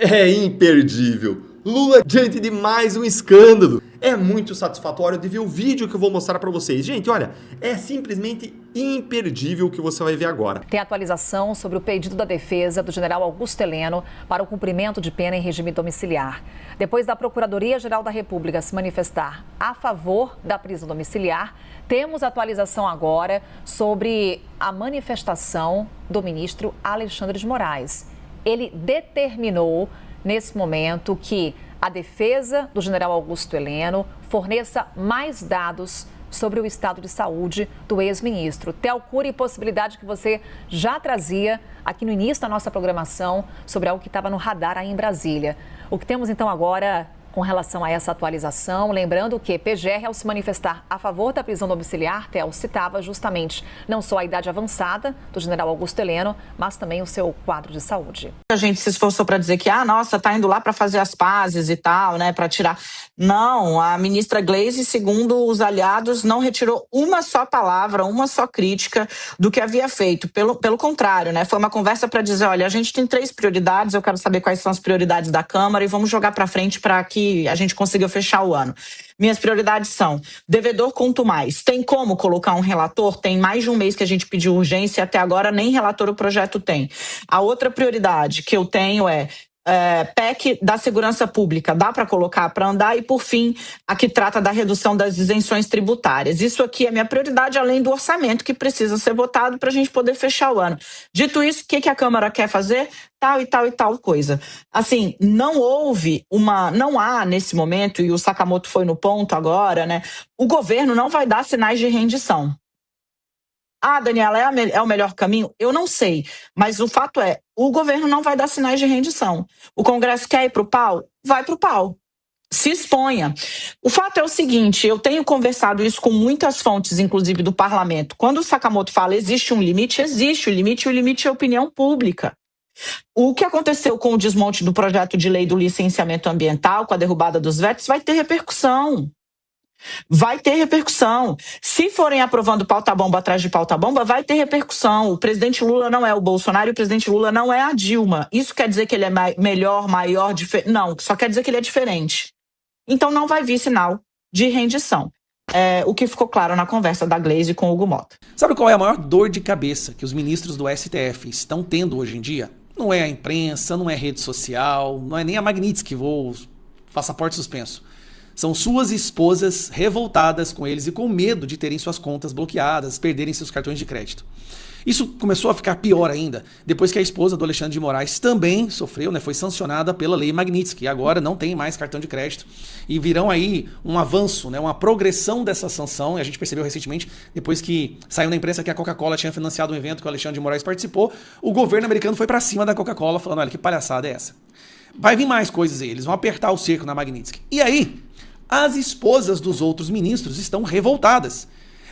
É imperdível. Lula diante de mais um escândalo. É muito satisfatório de ver o vídeo que eu vou mostrar pra vocês. Gente, olha, é simplesmente imperdível o que você vai ver agora. Tem atualização sobre o pedido da defesa do general Augusto Heleno para o cumprimento de pena em regime domiciliar. Depois da Procuradoria-Geral da República se manifestar a favor da prisão domiciliar, temos atualização agora sobre a manifestação do ministro Alexandre de Moraes. Ele determinou, nesse momento, que a defesa do general Augusto Heleno forneça mais dados sobre o estado de saúde do ex-ministro. Telcure, possibilidade que você já trazia aqui no início da nossa programação sobre algo que estava no radar aí em Brasília. O que temos então agora com relação a essa atualização, lembrando que PGR, ao se manifestar a favor da prisão domiciliar, Tel citava justamente não só a idade avançada do general Augusto Heleno, mas também o seu quadro de saúde. A gente se esforçou para dizer que, nossa, tá indo lá para fazer as pazes e tal, né, para tirar. Não, a ministra Gleisi, segundo os aliados, não retirou uma só palavra, uma só crítica do que havia feito. Pelo contrário, né, foi uma conversa para dizer, olha, a gente tem 3 prioridades, eu quero saber quais são as prioridades da Câmara e vamos jogar para frente para que a gente consiga fechar o ano. Minhas prioridades são: devedor conto mais. Tem como colocar um relator? Tem mais de um mês que a gente pediu urgência e até agora nem relator o projeto tem. A outra prioridade que eu tenho é PEC da segurança pública, dá para colocar para andar? E, por fim, a que trata da redução das isenções tributárias. Isso aqui é minha prioridade, além do orçamento que precisa ser votado para a gente poder fechar o ano. Dito isso, o que a Câmara quer fazer? Tal e tal e tal coisa. Assim, não há nesse momento, e o Sakamoto foi no ponto agora, né? O governo não vai dar sinais de rendição. Daniela, é o melhor caminho? Eu não sei, mas o fato é, o governo não vai dar sinais de rendição. O Congresso quer ir pro pau? Vai pro pau. Se exponha. O fato é o seguinte, eu tenho conversado isso com muitas fontes, inclusive do parlamento. Quando o Sakamoto fala existe um limite, existe o limite, e o limite é a opinião pública. O que aconteceu com o desmonte do projeto de lei do licenciamento ambiental, com a derrubada dos vetos, vai ter repercussão. Vai ter repercussão. Se forem aprovando pauta-bomba atrás de pauta-bomba, vai ter repercussão. O presidente Lula não é o Bolsonaro e o presidente Lula não é a Dilma. Isso quer dizer que ele é melhor, maior, diferente? Não, só quer dizer que ele é diferente. Então não vai vir sinal de rendição. O que ficou claro na conversa da Gleisi com o Hugo Mota. Sabe qual é a maior dor de cabeça que os ministros do STF estão tendo hoje em dia? Não é a imprensa, não é rede social, não é nem a Magnitsky, passaporte suspenso. São suas esposas revoltadas com eles e com medo de terem suas contas bloqueadas, perderem seus cartões de crédito. Isso começou a ficar pior ainda, depois que a esposa do Alexandre de Moraes também sofreu, foi sancionada pela lei Magnitsky, e agora não tem mais cartão de crédito. E virão aí um avanço, uma progressão dessa sanção, e a gente percebeu recentemente, depois que saiu na imprensa que a Coca-Cola tinha financiado um evento que o Alexandre de Moraes participou, o governo americano foi pra cima da Coca-Cola, falando, olha, que palhaçada é essa? Vai vir mais coisas aí, eles vão apertar o cerco na Magnitsky. E aí, as esposas dos outros ministros estão revoltadas.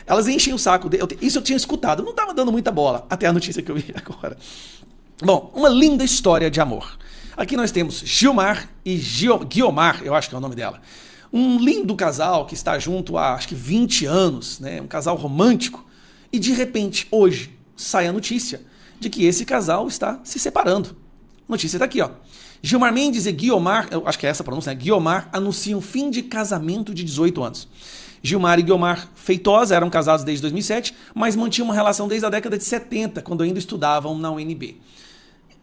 Elas enchem o saco. Isso eu tinha escutado, não estava dando muita bola, até a notícia que eu vi agora. Bom, uma linda história de amor. Aqui nós temos Gilmar e Guiomar, eu acho que é o nome dela. Um lindo casal que está junto há, acho que 20 anos, um casal romântico. E de repente, hoje, sai a notícia de que esse casal está se separando. A notícia está aqui, ó. Gilmar Mendes e Guiomar, eu acho que é essa a pronúncia, Guiomar, anunciam fim de casamento de 18 anos. Gilmar e Guiomar Feitosa eram casados desde 2007, mas mantinham uma relação desde a década de 70, quando ainda estudavam na UNB.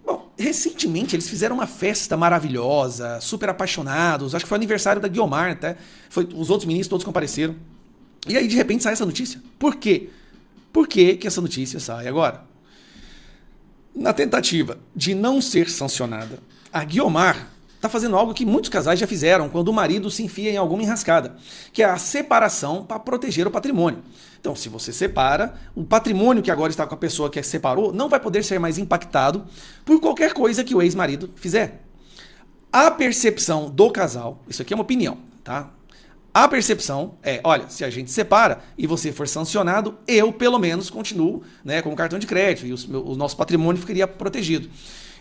Bom, recentemente eles fizeram uma festa maravilhosa, super apaixonados, acho que foi aniversário da Guiomar, até, os outros meninos todos compareceram. E aí de repente sai essa notícia. Por quê? Por que essa notícia sai agora? Na tentativa de não ser sancionada, a Guiomar está fazendo algo que muitos casais já fizeram quando o marido se enfia em alguma enrascada, que é a separação para proteger o patrimônio. Então, se você separa, o patrimônio que agora está com a pessoa que separou não vai poder ser mais impactado por qualquer coisa que o ex-marido fizer. A percepção do casal, isso aqui é uma opinião, tá? A percepção é, olha, se a gente separa e você for sancionado, eu pelo menos continuo com o cartão de crédito e o nosso patrimônio ficaria protegido.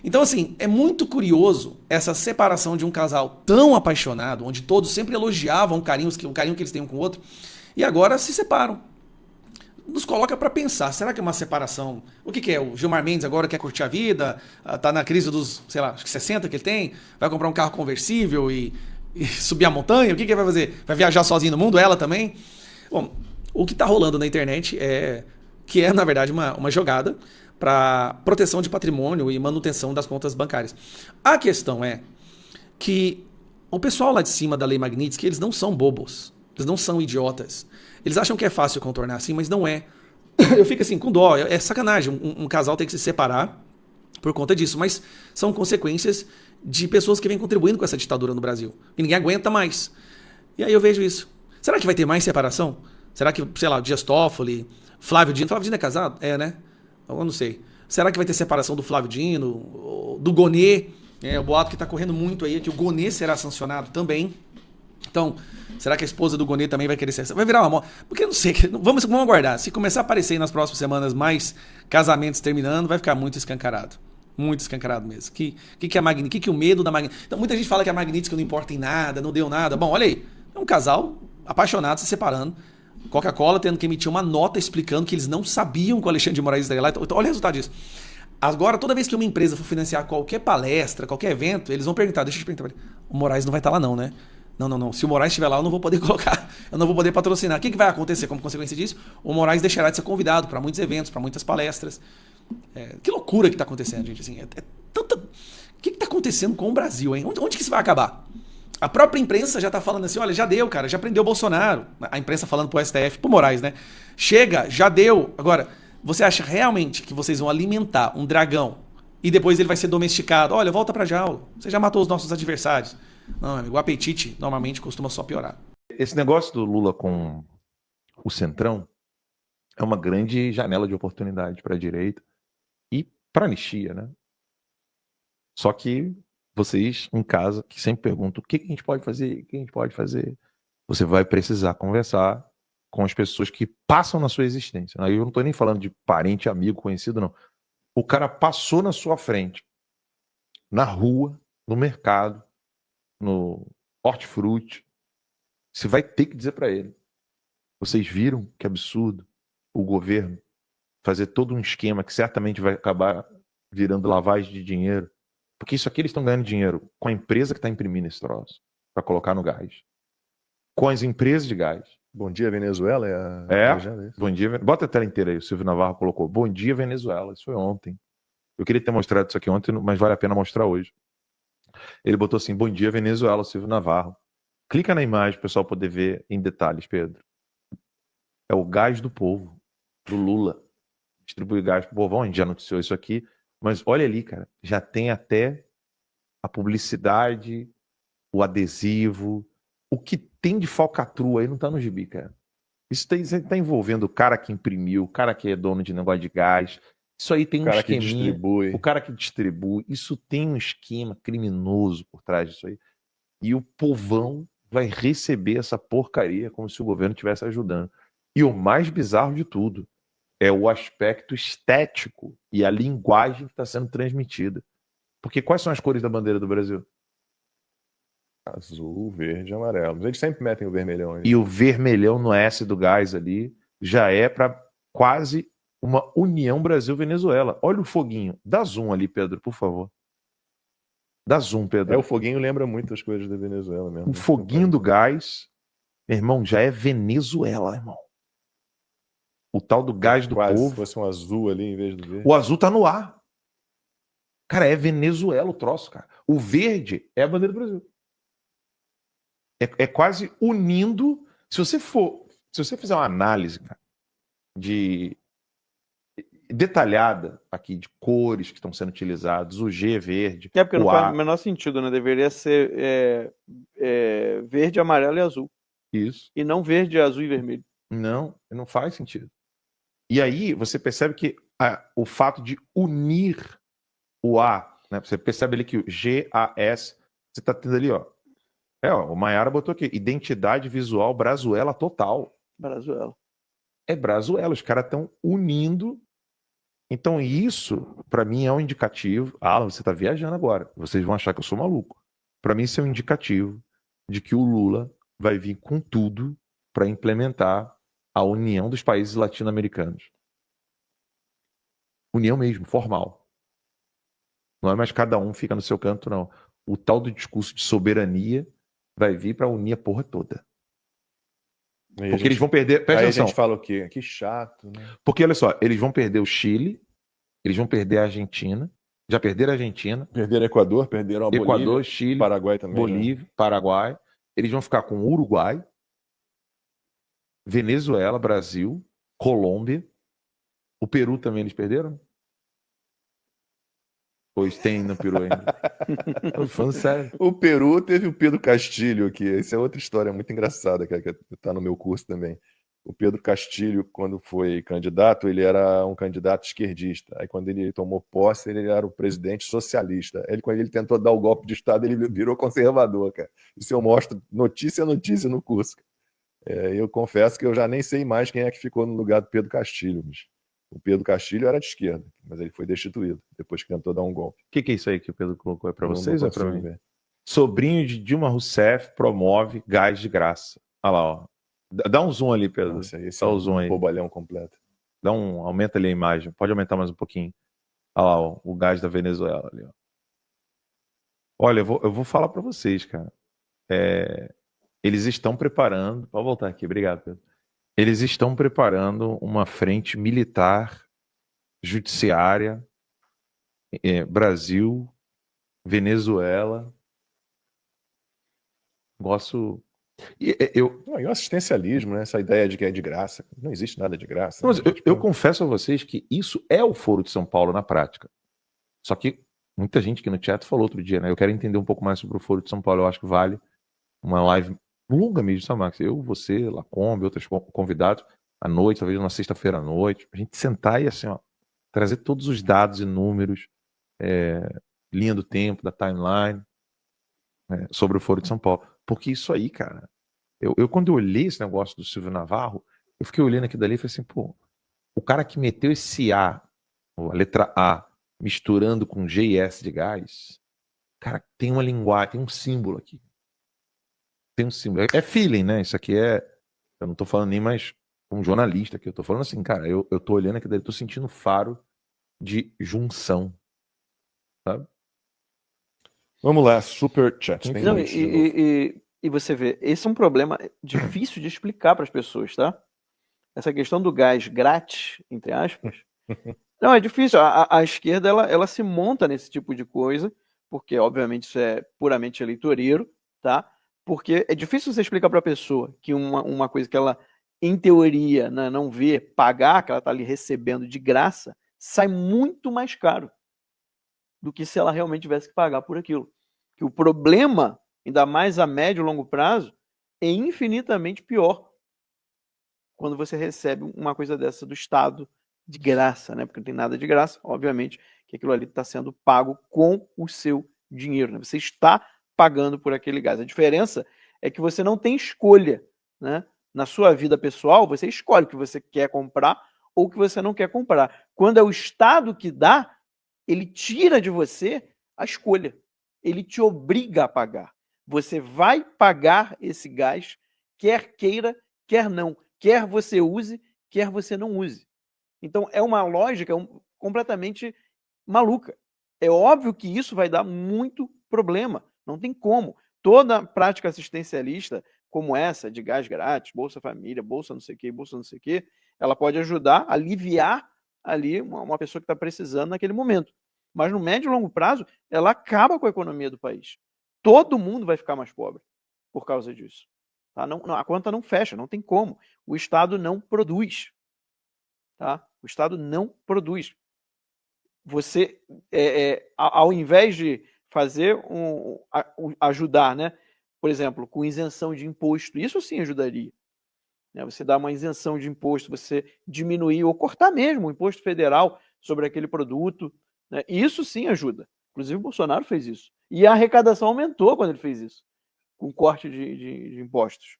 Então, assim, é muito curioso essa separação de um casal tão apaixonado, onde todos sempre elogiavam o carinho que eles têm um com o outro, e agora se separam. nos coloca para pensar. Será que é uma separação? O que é? O Gilmar Mendes agora quer curtir a vida, tá na crise dos, sei lá, acho que 60 que ele tem, vai comprar um carro conversível e subir a montanha? O que ele vai fazer? Vai viajar sozinho no mundo? Ela também? Bom, o que tá rolando na internet é na verdade, uma jogada para proteção de patrimônio e manutenção das contas bancárias. A questão é que o pessoal lá de cima da Lei Magnitsky, eles não são bobos, eles não são idiotas. Eles acham que é fácil contornar assim, mas não é. Eu fico assim, com dó, é sacanagem um casal ter que se separar por conta disso, mas são consequências de pessoas que vêm contribuindo com essa ditadura no Brasil, e ninguém aguenta mais. E aí eu vejo isso. Será que vai ter mais separação? Será que, sei lá, o Dias Toffoli, Flávio Dino é casado? É, né? Eu não sei. Será que vai ter separação do Flávio Dino, do Gonê? O boato que está correndo muito aí é que o Gonê será sancionado também. Então, será que a esposa do Gonê também vai querer ser? Vai virar uma moda? Porque eu não sei. Vamos aguardar. Se começar a aparecer aí nas próximas semanas mais casamentos terminando, vai ficar muito escancarado. Muito escancarado mesmo. Que é a Magnitsky? Que o medo da Magnitsky? Então, muita gente fala que a Magnitsky não importa em nada, não deu nada. Bom, olha aí. É um casal apaixonado se separando. Coca-Cola tendo que emitir uma nota explicando que eles não sabiam que o Alexandre de Moraes estaria lá. Então, olha o resultado disso. Agora, toda vez que uma empresa for financiar qualquer palestra, qualquer evento, eles vão perguntar, deixa eu te perguntar, o Moraes não vai estar lá não, né? Não. Se o Moraes estiver lá, eu não vou poder colocar, eu não vou poder patrocinar. O que vai acontecer como consequência disso? O Moraes deixará de ser convidado para muitos eventos, para muitas palestras. Que loucura que está acontecendo, gente. Assim, tanta... O que está acontecendo com o Brasil, hein? Onde que isso vai acabar? A própria imprensa já tá falando assim, olha, já deu, cara, já prendeu o Bolsonaro. A imprensa falando pro STF, pro Moraes, né? Chega, já deu. Agora, você acha realmente que vocês vão alimentar um dragão e depois ele vai ser domesticado? Olha, volta pra jaula. Você já matou os nossos adversários. Não, amigo, o apetite normalmente costuma só piorar. Esse negócio do Lula com o Centrão é uma grande janela de oportunidade para a direita e para anistia, né? Só que vocês em casa que sempre perguntam o que a gente pode fazer, o que a gente pode fazer, você vai precisar conversar com as pessoas que passam na sua existência. Aí eu não estou nem falando de parente, amigo, conhecido, não. O cara passou na sua frente, na rua, no mercado, no hortifruti. Você vai ter que dizer para ele. Vocês viram que absurdo o governo fazer todo um esquema que certamente vai acabar virando lavagem de dinheiro? Porque isso aqui eles estão ganhando dinheiro com a empresa que está imprimindo esse troço para colocar no gás. Com as empresas de gás. Bom dia, Venezuela. Bom dia. Bota a tela inteira aí. O Silvio Navarro colocou. Bom dia, Venezuela. Isso foi ontem. Eu queria ter mostrado isso aqui ontem, mas vale a pena mostrar hoje. Ele botou assim, bom dia, Venezuela, Silvio Navarro. Clica na imagem para o pessoal poder ver em detalhes, Pedro. É o gás do povo, do Lula. Distribui gás pro povão, a gente já noticiou isso aqui. Mas olha ali, cara, já tem até a publicidade, o adesivo, o que tem de falcatrua aí não tá no gibi, cara. Isso tá envolvendo o cara que imprimiu, o cara que é dono de negócio de gás. Isso aí tem um esqueminha. O cara que distribui. Isso tem um esquema criminoso por trás disso aí. E o povão vai receber essa porcaria como se o governo estivesse ajudando. E o mais bizarro de tudo é o aspecto estético e a linguagem que está sendo transmitida. Porque quais são as cores da bandeira do Brasil? Azul, verde e amarelo. Mas eles sempre metem o vermelhão aí. E o vermelhão no S do gás ali já é para quase uma união Brasil-Venezuela. Olha o foguinho. Dá zoom ali, Pedro, por favor. Dá zoom, Pedro. O foguinho lembra muito as coisas da Venezuela mesmo. O foguinho do gás, meu irmão, já é Venezuela, irmão. O tal do gás do povo. Se fosse um azul ali em vez do verde. O azul tá no ar. Cara, é Venezuela o troço, cara. O verde é a bandeira do Brasil. É quase unindo. Se você fizer uma análise, cara, detalhada aqui de cores que estão sendo utilizadas, o G verde. Porque não faz o menor sentido, né? Deveria ser verde, amarelo e azul. Isso. E não verde, azul e vermelho. Não faz sentido. E aí você percebe que o fato de unir o A, né? Você percebe ali que o G-A-S, você está tendo ali, ó. O Maiara botou aqui, identidade visual Brazuela total. Brazuela. É Brazuela, os caras estão unindo. Então isso, para mim, é um indicativo. Você está viajando agora. Vocês vão achar que eu sou maluco. Para mim, isso é um indicativo de que o Lula vai vir com tudo para implementar a união dos países latino-americanos. União mesmo, formal. Não é mais cada um fica no seu canto, não. O tal do discurso de soberania vai vir para unir a porra toda. Porque eles vão perder. Presta Aí a atenção. gente fala o quê? Que chato, né? Porque, olha só, eles vão perder o Chile, eles vão perder a Argentina. Já perderam a Argentina, Perderam Equador, perderam a Equador, Bolívia, Chile, Paraguai também. Bolívia, Paraguai. Eles vão ficar com Uruguai, Venezuela, Brasil, Colômbia. O Peru também eles perderam? Pois tem no Peru ainda. Tô falando sério. O Peru teve o Pedro Castilho aqui. Essa é outra história muito engraçada, que está no meu curso também. O Pedro Castilho, quando foi candidato, ele era um candidato esquerdista. Aí, quando ele tomou posse, ele era o presidente socialista. Ele, quando ele tentou dar o golpe de Estado, ele virou conservador, cara. Isso eu mostro notícia a notícia no curso. Eu confesso que eu já nem sei mais quem é que ficou no lugar do Pedro Castilho. Bicho. O Pedro Castilho era de esquerda, mas ele foi destituído depois que tentou dar um golpe. O que é isso aí que o Pedro colocou? É para Não vocês ou é para consigo mim? ver. Sobrinho de Dilma Rousseff promove gás de graça. Olha lá, ó. Dá um zoom ali, Pedro. Nossa, esse Dá é o zoom aí. bobalhão completo. Aumenta ali a imagem. Pode aumentar mais um pouquinho. Olha lá, ó, o gás da Venezuela ali, ó. Olha, eu vou falar para vocês, cara. Eles estão preparando. Pode voltar aqui, obrigado, Pedro. Eles estão preparando uma frente militar, judiciária, Brasil, Venezuela. Gosto. E o assistencialismo, né? Essa ideia de que é de graça. Não existe nada de graça. Mas né? eu confesso a vocês que isso é o Foro de São Paulo na prática. Só que muita gente aqui no chat falou outro dia, né? Eu quero entender um pouco mais sobre o Foro de São Paulo. Eu acho que vale uma live longa mesmo, sabe, Max? Eu, você, Lacombe, outros convidados, à noite, talvez uma sexta-feira à noite, a gente sentar e assim, ó, trazer todos os dados e números, linha do tempo, da timeline, sobre o Foro de São Paulo. Porque isso aí, cara, eu quando eu olhei esse negócio do Silvio Navarro, eu fiquei olhando aqui dali e falei assim, pô, o cara que meteu esse A, a letra A, misturando com G e S de gás, cara, tem uma linguagem, tem um símbolo aqui. Tem um símbolo. É feeling, né? Isso aqui eu não tô falando nem mais como jornalista aqui, eu tô falando assim, cara, eu tô olhando aqui dali, tô sentindo faro de junção, sabe? Vamos lá, super chat. Tem Não, noite de novo. e você vê, esse é um problema difícil de explicar para as pessoas, tá? Essa questão do gás grátis, entre aspas, não, é difícil. A esquerda, ela se monta nesse tipo de coisa, porque, obviamente, isso é puramente eleitoreiro, tá? Porque é difícil você explicar para a pessoa que uma coisa que ela, em teoria, né, não vê pagar, que ela está ali recebendo de graça, sai muito mais caro do que se ela realmente tivesse que pagar por aquilo. Que o problema, ainda mais a médio e longo prazo, é infinitamente pior quando você recebe uma coisa dessa do Estado de graça, né? Porque não tem nada de graça, obviamente, que aquilo ali está sendo pago com o seu dinheiro, né? Você está pagando por aquele gás. A diferença é que você não tem escolha, né? Na sua vida pessoal, você escolhe o que você quer comprar ou o que você não quer comprar. Quando é o Estado que dá, ele tira de você a escolha. Ele te obriga a pagar. Você vai pagar esse gás, quer queira, quer não. Quer você use, quer você não use. Então, é uma lógica completamente maluca. É óbvio que isso vai dar muito problema. Não tem como. Toda prática assistencialista como essa, de gás grátis, Bolsa Família, Bolsa não sei o quê, Bolsa não sei o quê, ela pode ajudar a aliviar ali uma pessoa que está precisando naquele momento. Mas no médio e longo prazo, ela acaba com a economia do país. Todo mundo vai ficar mais pobre por causa disso. Tá? Não, a conta não fecha, não tem como. O Estado não produz. Tá? O Estado não produz. Você, ao invés de fazer ajudar, né? Por exemplo, com isenção de imposto, isso sim ajudaria. Né? Você dá uma isenção de imposto, você diminuir ou cortar mesmo o imposto federal sobre aquele produto, né? Isso sim ajuda. Inclusive o Bolsonaro fez isso. E a arrecadação aumentou quando ele fez isso, com corte de impostos.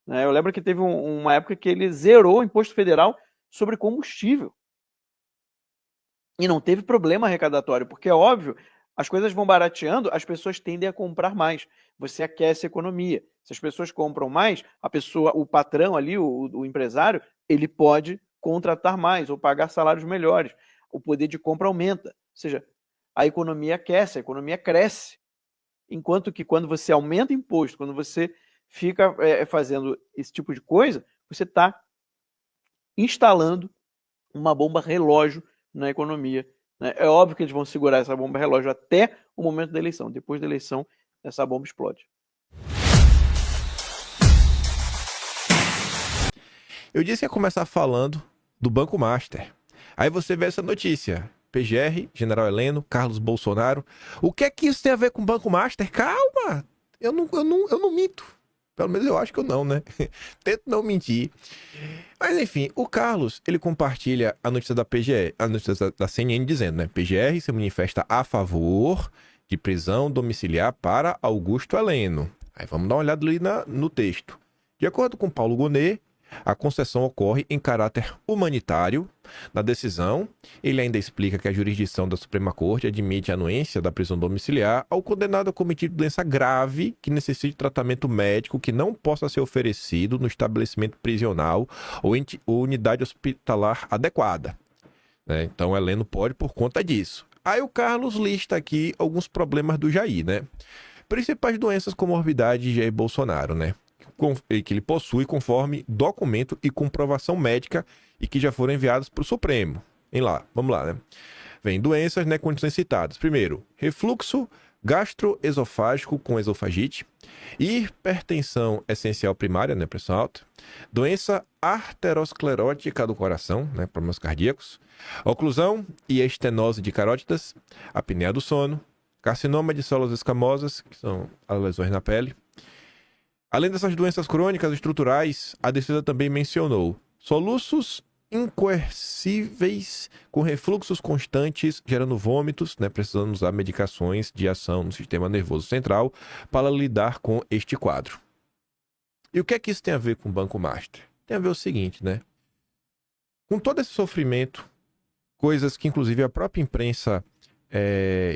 Né? Eu lembro que teve uma época que ele zerou o imposto federal sobre combustível. E não teve problema arrecadatório, porque é óbvio, as coisas vão barateando, as pessoas tendem a comprar mais. Você aquece a economia. Se as pessoas compram mais, o patrão ali, o empresário, ele pode contratar mais ou pagar salários melhores. O poder de compra aumenta. Ou seja, a economia aquece, a economia cresce. Enquanto que quando você aumenta imposto, quando você fica fazendo esse tipo de coisa, você está instalando uma bomba relógio na economia, né? É óbvio que eles vão segurar essa bomba relógio até o momento da eleição. Depois da eleição, essa bomba explode. Eu disse que ia começar falando do Banco Master. Aí você vê essa notícia. PGR, General Heleno, Carlos Bolsonaro. O que é que isso tem a ver com o Banco Master? Calma! Eu não minto. Pelo menos eu acho que eu não, né? Tento não mentir. Mas enfim, o Carlos, ele compartilha a notícia da PGR, a notícia da CNN dizendo, né? PGR se manifesta a favor de prisão domiciliar para Augusto Heleno. Aí vamos dar uma olhada ali no texto. De acordo com Paulo Gonet, a concessão ocorre em caráter humanitário. Na decisão, ele ainda explica que a jurisdição da Suprema Corte admite a anuência da prisão domiciliar ao condenado cometido doença grave que necessite tratamento médico que não possa ser oferecido no estabelecimento prisional ou unidade hospitalar adequada. Né? Então, Heleno pode por conta disso. Aí o Carlos lista aqui alguns problemas do Jair, né? Principais doenças comorbidades de Jair Bolsonaro, né? Que ele possui conforme documento e comprovação médica e que já foram enviados para o Supremo. Vamos lá, né? Vem doenças, né, condições citadas. Primeiro, refluxo gastroesofágico com esofagite, hipertensão essencial primária, né, pressão alta, doença arteriosclerótica do coração, né, problemas cardíacos, oclusão e estenose de carótidas, apneia do sono, carcinoma de células escamosas, que são as lesões na pele. Além dessas doenças crônicas estruturais, a defesa também mencionou soluços incoercíveis com refluxos constantes, gerando vômitos, né, precisando usar medicações de ação no sistema nervoso central para lidar com este quadro. E o que é que isso tem a ver com o Banco Master? Tem a ver o seguinte, né? Com todo esse sofrimento, coisas que inclusive a própria imprensa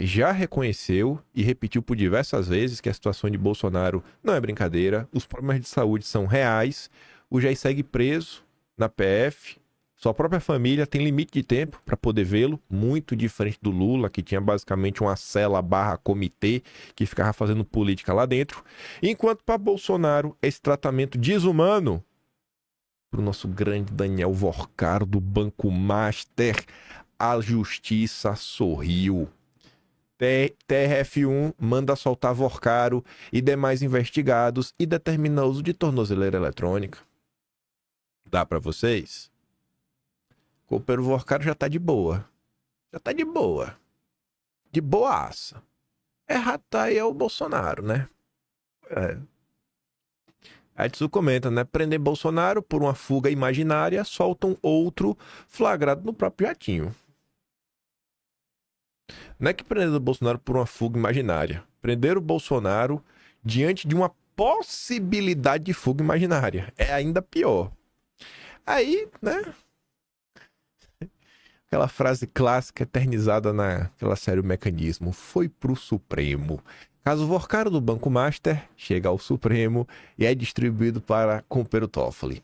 já reconheceu e repetiu por diversas vezes que a situação de Bolsonaro não é brincadeira, os problemas de saúde são reais, o Jair segue preso na PF, sua própria família tem limite de tempo para poder vê-lo, muito diferente do Lula, que tinha basicamente uma cela / comitê que ficava fazendo política lá dentro, enquanto para Bolsonaro esse tratamento desumano para o nosso grande Daniel Vorcaro do Banco Master, a justiça sorriu. TRF1 manda soltar Vorcaro e demais investigados e determina o uso de tornozeleira eletrônica. Dá para vocês? O Vorcaro já tá de boa. Já tá de boa. De boaça. Errado tá aí é o Bolsonaro, né? A Edson comenta, né? Prender Bolsonaro por uma fuga imaginária, soltam outro flagrado no próprio jatinho. Não é que prenderam o Bolsonaro por uma fuga imaginária. Prenderam o Bolsonaro diante de uma possibilidade de fuga imaginária. É ainda pior. Aí, né? Aquela frase clássica eternizada naquela série O Mecanismo. Foi pro Supremo. Caso Vorcaro do Banco Master chega ao Supremo e é distribuído para cumprir o Toffoli.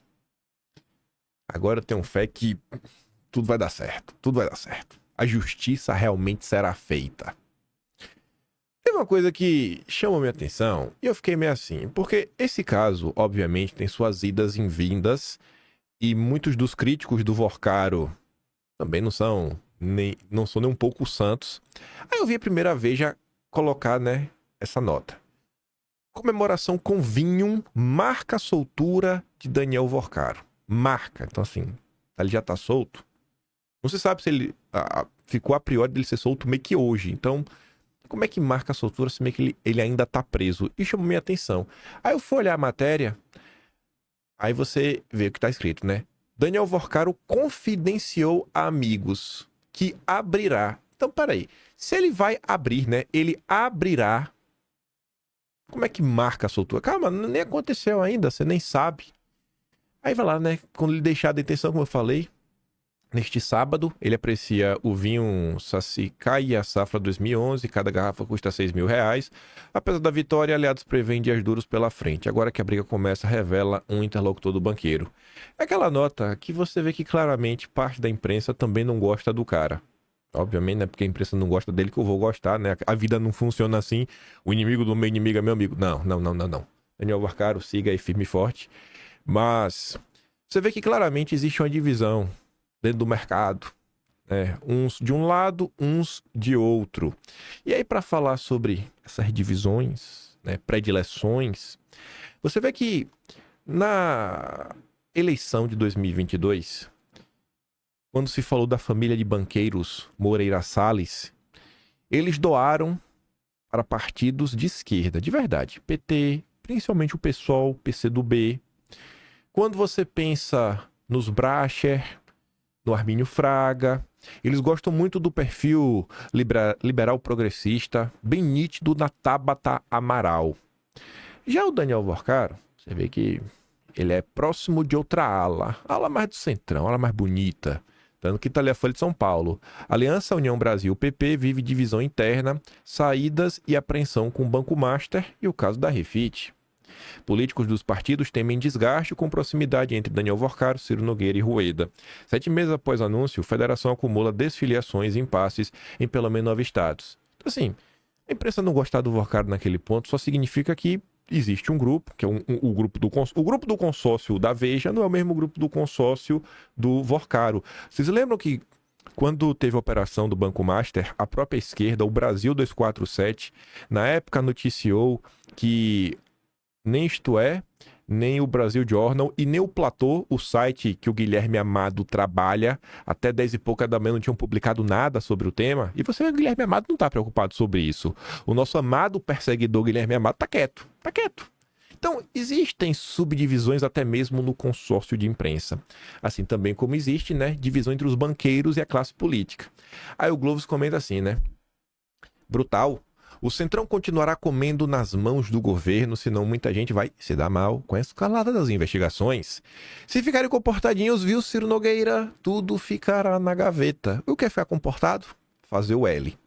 Agora eu tenho fé que tudo vai dar certo. Tudo vai dar certo. A justiça realmente será feita. Tem uma coisa que chamou minha atenção e eu fiquei meio assim, porque esse caso, obviamente, tem suas idas e vindas e muitos dos críticos do Vorcaro também não são nem um pouco santos. Aí eu vi a primeira vez já colocar, né, essa nota. Comemoração com vinho marca a soltura de Daniel Vorcaro. Marca. Então, assim, ele já tá solto. Não se sabe se ele ficou a priori dele ser solto meio que hoje. Então, como é que marca a soltura se meio que ele ainda tá preso? E chamou minha atenção. Aí eu fui olhar a matéria, aí você vê o que tá escrito, né? Daniel Vorcaro confidenciou a amigos que abrirá. Então, peraí. Se ele vai abrir, né? Ele abrirá. Como é que marca a soltura? Calma, nem aconteceu ainda, você nem sabe. Aí vai lá, né? Quando ele deixar a detenção, como eu falei, Neste sábado, ele aprecia o vinho Sassicaia Safra 2011, cada garrafa custa R$6.000. Apesar da vitória, aliados prevêem dias duros pela frente. Agora que a briga começa, revela um interlocutor do banqueiro. É aquela nota que você vê que claramente parte da imprensa também não gosta do cara. Obviamente, não é porque a imprensa não gosta dele que eu vou gostar, né? A vida não funciona assim. O inimigo do meu inimigo é meu amigo. Não. Daniel Vaccaro, siga aí firme e forte. Mas você vê que claramente existe uma divisão dentro do mercado, né? Uns de um lado, uns de outro. E aí, para falar sobre essas divisões, né, predileções, você vê que na eleição de 2022, quando se falou da família de banqueiros Moreira Salles, eles doaram para partidos de esquerda, de verdade. PT, principalmente o PSOL, PCdoB. Quando você pensa nos Bracher, no Armínio Fraga, eles gostam muito do perfil liberal progressista, bem nítido na Tabata Amaral. Já o Daniel Vaccaro, você vê que ele é próximo de outra ala mais do centrão, ala mais bonita, tanto que está ali a Folha de São Paulo. Aliança União Brasil PP vive divisão interna, saídas e apreensão com o Banco Master e o caso da Refit. Políticos dos partidos temem desgaste com proximidade entre Daniel Vaccaro, Ciro Nogueira e Rueda. 7 meses após o anúncio, a federação acumula desfiliações e impasses em pelo menos 9 estados. Então, assim, a imprensa não gostar do Vaccaro naquele ponto só significa que existe um grupo, que é o grupo do consórcio da Veja, não é o mesmo grupo do consórcio do Vaccaro. Vocês lembram que quando teve a operação do Banco Master, a própria esquerda, o Brasil 247, na época noticiou que nem Isto É, nem o Brasil Journal e nem o Platô, o site que o Guilherme Amado trabalha, até 10 e pouca da manhã não tinham publicado nada sobre o tema. E você, o Guilherme Amado, não está preocupado sobre isso. O nosso amado perseguidor Guilherme Amado está quieto. Então, existem subdivisões até mesmo no consórcio de imprensa. Assim também como existe, né, divisão entre os banqueiros e a classe política. Aí o Globo comenta assim, né? Brutal. O Centrão continuará comendo nas mãos do governo, senão muita gente vai se dar mal com a escalada das investigações. Se ficarem comportadinhos, viu, Ciro Nogueira, tudo ficará na gaveta. O que é ficar comportado? Fazer o L.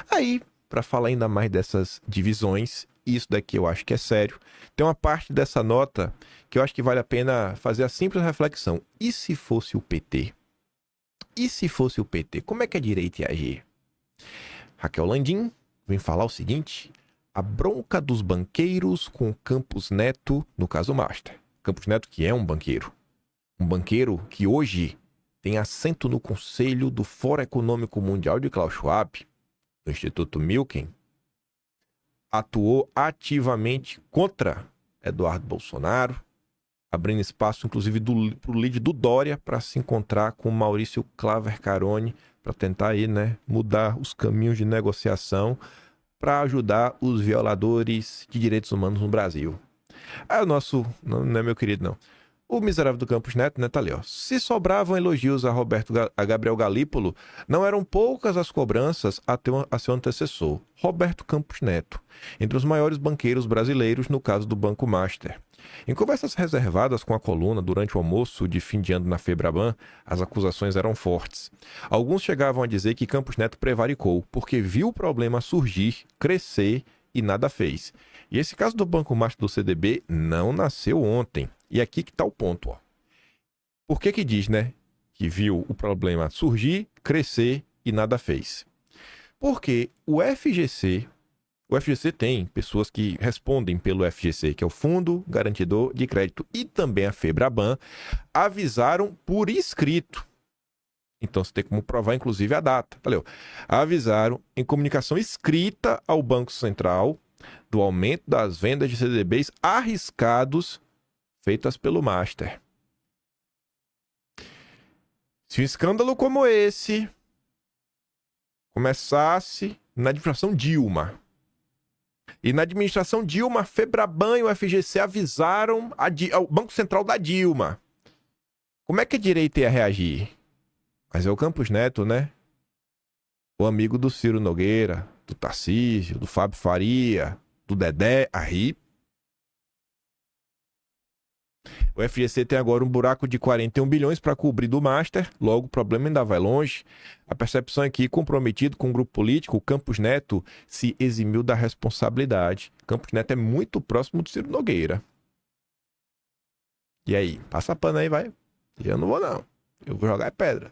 Aí, para falar ainda mais dessas divisões, isso daqui eu acho que é sério, tem uma parte dessa nota que eu acho que vale a pena fazer a simples reflexão. E se fosse o PT? E se fosse o PT? Como é que a direita ia agir? Raquel Landim vem falar o seguinte: a bronca dos banqueiros com Campos Neto, no caso Master. Campos Neto que é um banqueiro que hoje tem assento no Conselho do Fórum Econômico Mundial de Klaus Schwab, do Instituto Milken, atuou ativamente contra Eduardo Bolsonaro, abrindo espaço inclusive para o lead do Dória para se encontrar com Maurício Claver Carone, para tentar aí, né, mudar os caminhos de negociação para ajudar os violadores de direitos humanos no Brasil. Aí o nosso, não é meu querido não, o miserável do Campos Neto, né, tá ali, ó. Se sobravam elogios a Gabriel Galípolo, não eram poucas as cobranças a seu antecessor, Roberto Campos Neto, entre os maiores banqueiros brasileiros no caso do Banco Master. Em conversas reservadas com a coluna durante o almoço de fim de ano na Febraban, as acusações eram fortes. Alguns chegavam a dizer que Campos Neto prevaricou, porque viu o problema surgir, crescer e nada fez. E esse caso do Banco Master do CDB não nasceu ontem. E aqui que está o ponto, ó. Por que diz, né, que viu o problema surgir, crescer e nada fez? Porque o FGC tem pessoas que respondem pelo FGC, que é o Fundo Garantidor de Crédito, e também a Febraban, avisaram por escrito. Então você tem como provar, inclusive, a data. Valeu. Avisaram em comunicação escrita ao Banco Central do aumento das vendas de CDBs arriscados feitas pelo Master. Se um escândalo como esse começasse na administração Dilma, e na administração Dilma, a Febraban e o FGC avisaram ao Banco Central da Dilma, como é que a direita ia reagir? Mas é o Campos Neto, né? O amigo do Ciro Nogueira, do Tarcísio, do Fábio Faria, do Dedé, aí O FGC tem agora um buraco de 41 bilhões para cobrir do Master, logo o problema ainda vai longe. A percepção é que, comprometido com o grupo político, o Campos Neto se eximiu da responsabilidade. Campos Neto é muito próximo do Ciro Nogueira. E aí? Passa pano aí, vai. Eu não vou, não. Eu vou jogar pedra.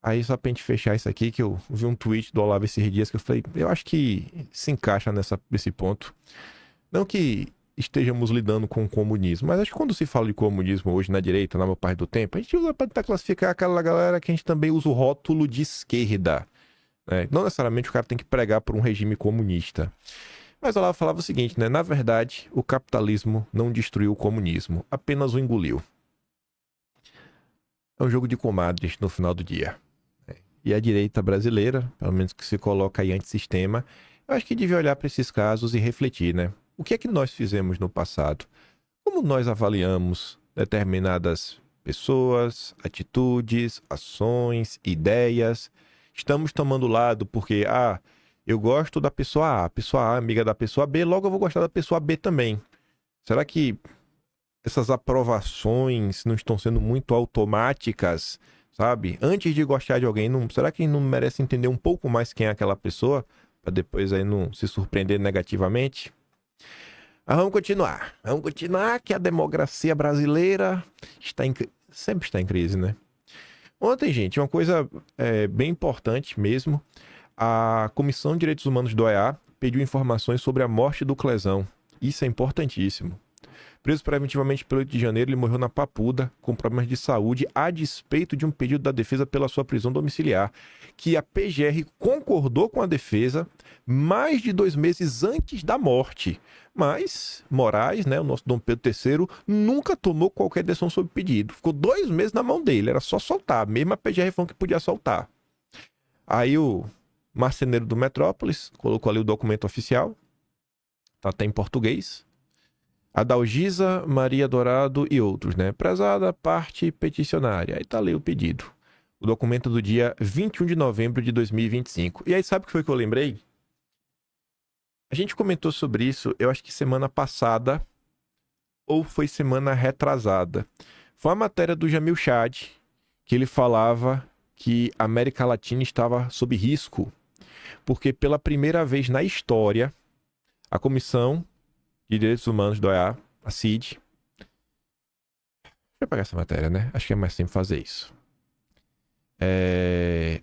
Aí, só pra gente fechar isso aqui, que eu vi um tweet do Olavo esses dias que eu falei, eu acho que se encaixa nesse ponto. Não que estejamos lidando com o comunismo, mas acho que quando se fala de comunismo hoje na direita, na maior parte do tempo, a gente usa para tentar classificar aquela galera que a gente também usa o rótulo de esquerda, né? Não necessariamente o cara tem que pregar por um regime comunista. Mas o Olavo falava o seguinte, né? Na verdade, o capitalismo não destruiu o comunismo, apenas o engoliu. É um jogo de comadres no final do dia. E a direita brasileira, pelo menos que se coloca aí antissistema, eu acho que devia olhar para esses casos e refletir, né? O que é que nós fizemos no passado? Como nós avaliamos determinadas pessoas, atitudes, ações, ideias? Estamos tomando lado porque, eu gosto da pessoa A é amiga da pessoa B, logo eu vou gostar da pessoa B também. Será que essas aprovações não estão sendo muito automáticas, sabe? Antes de gostar de alguém, será que não merece entender um pouco mais quem é aquela pessoa, para depois aí não se surpreender negativamente? Mas vamos continuar que a democracia brasileira sempre está em crise, né? Ontem, gente, uma coisa bem importante mesmo, a Comissão de Direitos Humanos do OEA pediu informações sobre a morte do Clezão. Isso é importantíssimo. Preso preventivamente pelo 8 de janeiro, ele morreu na Papuda com problemas de saúde a despeito de um pedido da defesa pela sua prisão domiciliar, que a PGR concordou com a defesa mais de 2 meses antes da morte. Mas Moraes, né, o nosso Dom Pedro III, nunca tomou qualquer decisão sobre o pedido. Ficou 2 meses na mão dele, era só soltar, mesmo a PGR falou que podia soltar. Aí o marceneiro do Metrópolis colocou ali o documento oficial, tá até em português. Adalgisa, Maria Dourado e outros, né? Prezada parte peticionária. Aí tá ali o pedido. O documento do dia 21 de novembro de 2025. E aí sabe o que foi que eu lembrei? A gente comentou sobre isso, eu acho que semana passada ou foi semana retrasada. Foi a matéria do Jamil Chad, que ele falava que a América Latina estava sob risco, porque pela primeira vez na história, a Comissão de Direitos Humanos do OEA, a CID. Deixa eu pegar essa matéria, né? Acho que é mais simples fazer isso.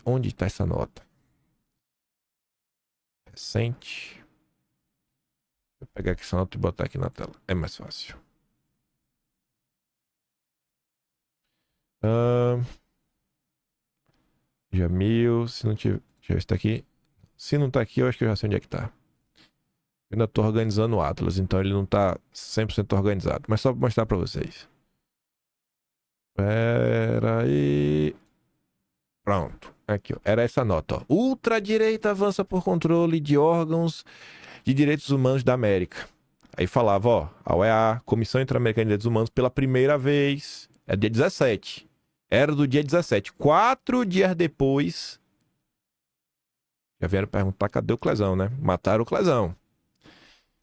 Onde está essa nota? Recente. Deixa eu pegar aqui essa nota e botar aqui na tela. É mais fácil. Jamil, se não tiver... Deixa eu ver se tá aqui. Se não tá aqui, eu acho que eu já sei onde é que tá. Eu ainda tô organizando o Atlas, então ele não tá 100% organizado. Mas só pra mostrar pra vocês. Pera aí. Pronto. Aqui, ó. Era essa nota, ó. Ultradireita avança por controle de órgãos de direitos humanos da América. Aí falava, ó, a OEA, Comissão Interamericana de Direitos Humanos, pela primeira vez. É dia 17. Era do dia 17. 4 dias depois. Já vieram perguntar, cadê o Clezão, né? Mataram o Clezão.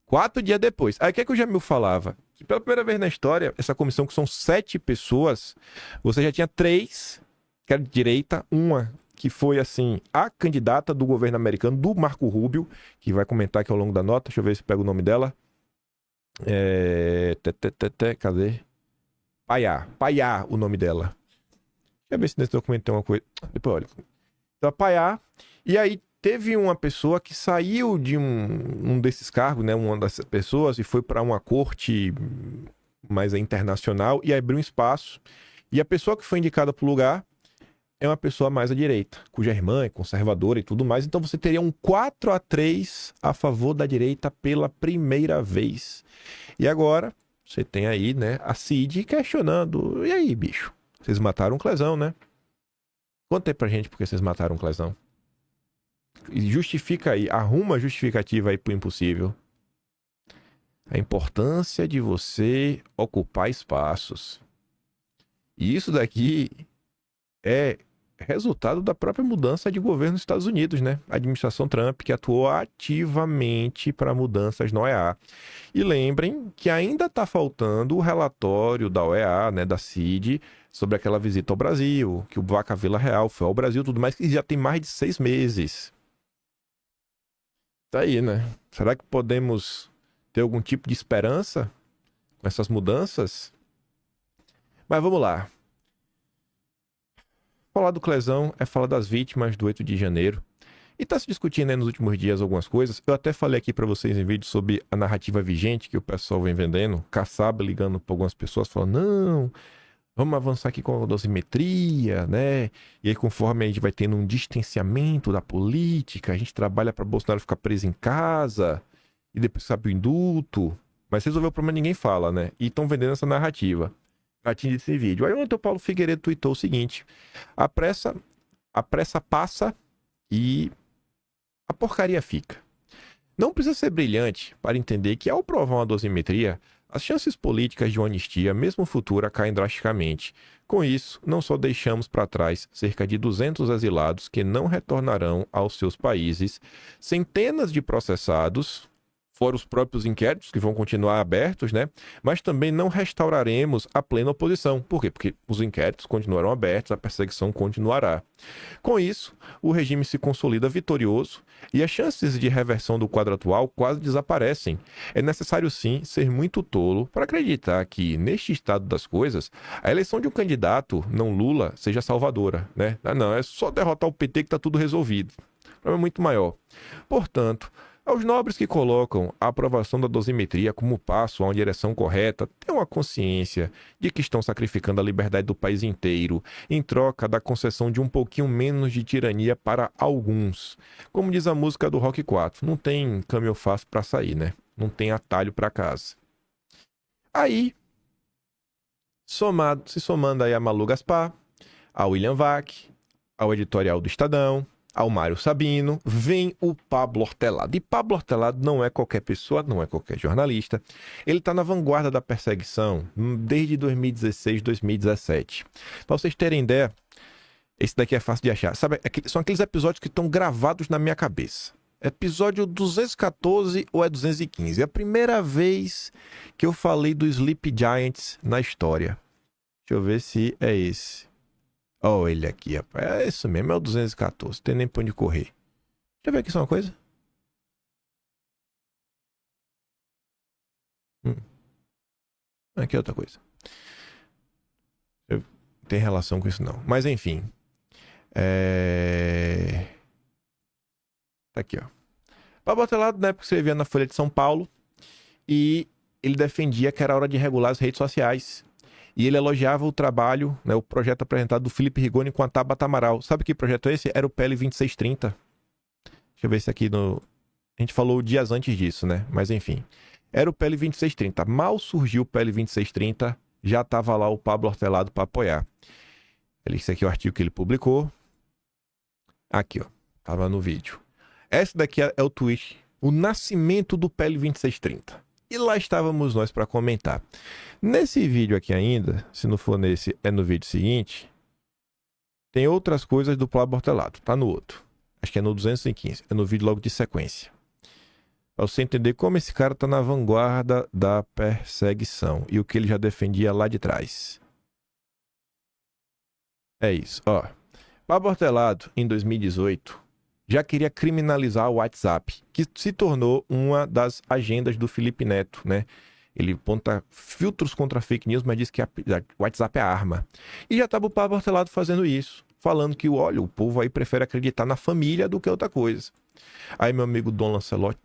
4 dias depois. Aí o que é que o Jamil falava? Que pela primeira vez na história, essa comissão que são 7 pessoas, você já tinha 3, que era de direita, uma que foi, assim, a candidata do governo americano, do Marco Rubio, que vai comentar aqui ao longo da nota. Deixa eu ver se pega o nome dela. Cadê? Paiá, o nome dela. Deixa eu ver se nesse documento tem uma coisa. Depois olha. Então, Paiá. E aí, teve uma pessoa que saiu de um desses cargos, né, uma dessas pessoas, e foi para uma corte mais internacional e abriu um espaço. E a pessoa que foi indicada para o lugar é uma pessoa mais à direita, cuja irmã é conservadora e tudo mais. Então você teria um 4-3 a favor da direita pela primeira vez. E agora você tem aí, né, a CID questionando. E aí, bicho? Vocês mataram o Clezão, né? Conta aí pra gente por que vocês mataram o Clezão. Justifica aí, arruma a justificativa aí pro impossível. A importância de você ocupar espaços. E isso daqui é resultado da própria mudança de governo nos Estados Unidos, né? A administração Trump, que atuou ativamente para mudanças na OEA. E lembrem que ainda está faltando o relatório da OEA, né, da CID, sobre aquela visita ao Brasil, que o Vaca Vila Real foi ao Brasil, tudo mais, que já tem mais de 6 meses. Tá aí, né? Será que podemos ter algum tipo de esperança com essas mudanças? Mas vamos lá. Falar do Clezão é falar das vítimas do 8 de janeiro. E tá se discutindo aí nos últimos dias algumas coisas. Eu até falei aqui para vocês em vídeo sobre a narrativa vigente que o pessoal vem vendendo. Kassab ligando para algumas pessoas falando, não, vamos avançar aqui com a dosimetria, né? E aí conforme a gente vai tendo um distanciamento da política, a gente trabalha para Bolsonaro ficar preso em casa e depois sabe o indulto. Mas resolveu o problema, ninguém fala, né? E estão vendendo essa narrativa. Atinge esse vídeo. Aí ontem o Paulo Figueiredo tweetou o seguinte: a pressa passa e a porcaria fica. Não precisa ser brilhante para entender que ao provar uma dosimetria, as chances políticas de uma anistia, mesmo futura, caem drasticamente. Com isso, não só deixamos para trás cerca de 200 exilados que não retornarão aos seus países, centenas de processados, fora os próprios inquéritos que vão continuar abertos, né? Mas também não restauraremos a plena oposição. Por quê? Porque os inquéritos continuarão abertos, a perseguição continuará. Com isso, o regime se consolida vitorioso e as chances de reversão do quadro atual quase desaparecem. É necessário, sim, ser muito tolo para acreditar que, neste estado das coisas, a eleição de um candidato, não Lula, seja salvadora, né? Não, é só derrotar o PT que está tudo resolvido. O problema é muito maior. Portanto, aos nobres que colocam a aprovação da dosimetria como passo a uma direção correta, tenham a consciência de que estão sacrificando a liberdade do país inteiro em troca da concessão de um pouquinho menos de tirania para alguns. Como diz a música do Rock 4, não tem caminho fácil para sair, né? Não tem atalho para casa. Aí, se somando aí a Malu Gaspar, ao William Vac, ao editorial do Estadão, ao Mário Sabino, vem o Pablo Hortelado. E Pablo Hortelado não é qualquer pessoa, não é qualquer jornalista. Ele está na vanguarda da perseguição desde 2016, 2017. Para vocês terem ideia, esse daqui é fácil de achar. Sabe, são aqueles episódios que estão gravados na minha cabeça. Episódio 214 ou é 215? É a primeira vez que eu falei do Sleep Giants na história. Deixa eu ver se é esse. Ó, ele aqui, rapaz. É isso mesmo, é o 214. Tem nem pra onde correr. Deixa eu ver aqui só uma coisa. Aqui é outra coisa. Não tem relação com isso, não. Mas, enfim. Tá aqui, ó. Pablo Hortelado, na época, escrevia na Folha de São Paulo. E ele defendia que era hora de regular as redes sociais. E ele elogiava o trabalho, né, o projeto apresentado do Felipe Rigoni com a Tabata Amaral. Sabe que projeto é esse? Era o PL 2630. Deixa eu ver se aqui no... A gente falou dias antes disso, né? Mas enfim. Era o PL 2630. Mal surgiu o PL 2630, já estava lá o Pablo Hortelado para apoiar. Esse aqui é o artigo que ele publicou. Aqui, ó. Tava no vídeo. Esse daqui é o tweet. O nascimento do PL 2630. E lá estávamos nós para comentar. Nesse vídeo aqui ainda, se não for nesse, é no vídeo seguinte, tem outras coisas do Pablo Hortelado. Tá no outro. Acho que é no 215. É no vídeo logo de sequência. Para você entender como esse cara tá na vanguarda da perseguição. E o que ele já defendia lá de trás. É isso, ó. Pablo Hortelado, em 2018... já queria criminalizar o WhatsApp, que se tornou uma das agendas do Felipe Neto, né? Ele aponta filtros contra fake news, mas diz que o WhatsApp é arma. E já estava o Pablo Hortelado fazendo isso, falando que, olha, o povo aí prefere acreditar na família do que outra coisa. Aí meu amigo Dan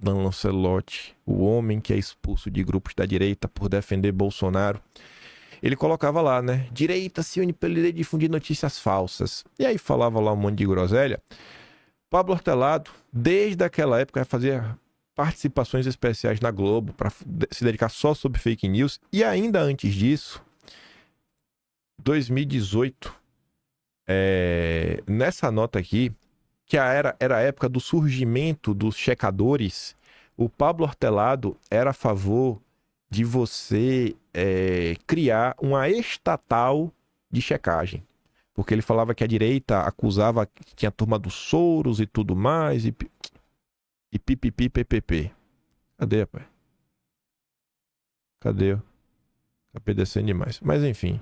Lancelotti, o homem que é expulso de grupos da direita por defender Bolsonaro, ele colocava lá, né? Direita se une para difundir notícias falsas. E aí falava lá um monte de groselha. Pablo Hortelado, desde aquela época, fazia participações especiais na Globo para se dedicar só sobre fake news. E ainda antes disso, 2018, nessa nota aqui, que era a época do surgimento dos checadores, o Pablo Hortelado era a favor de você criar uma estatal de checagem. porque ele falava que a direita acusava que tinha a turma dos Soros e tudo mais, e pipipi, ppp. Cadê, rapaz? Cadê? Acabei descendo demais. Mas enfim.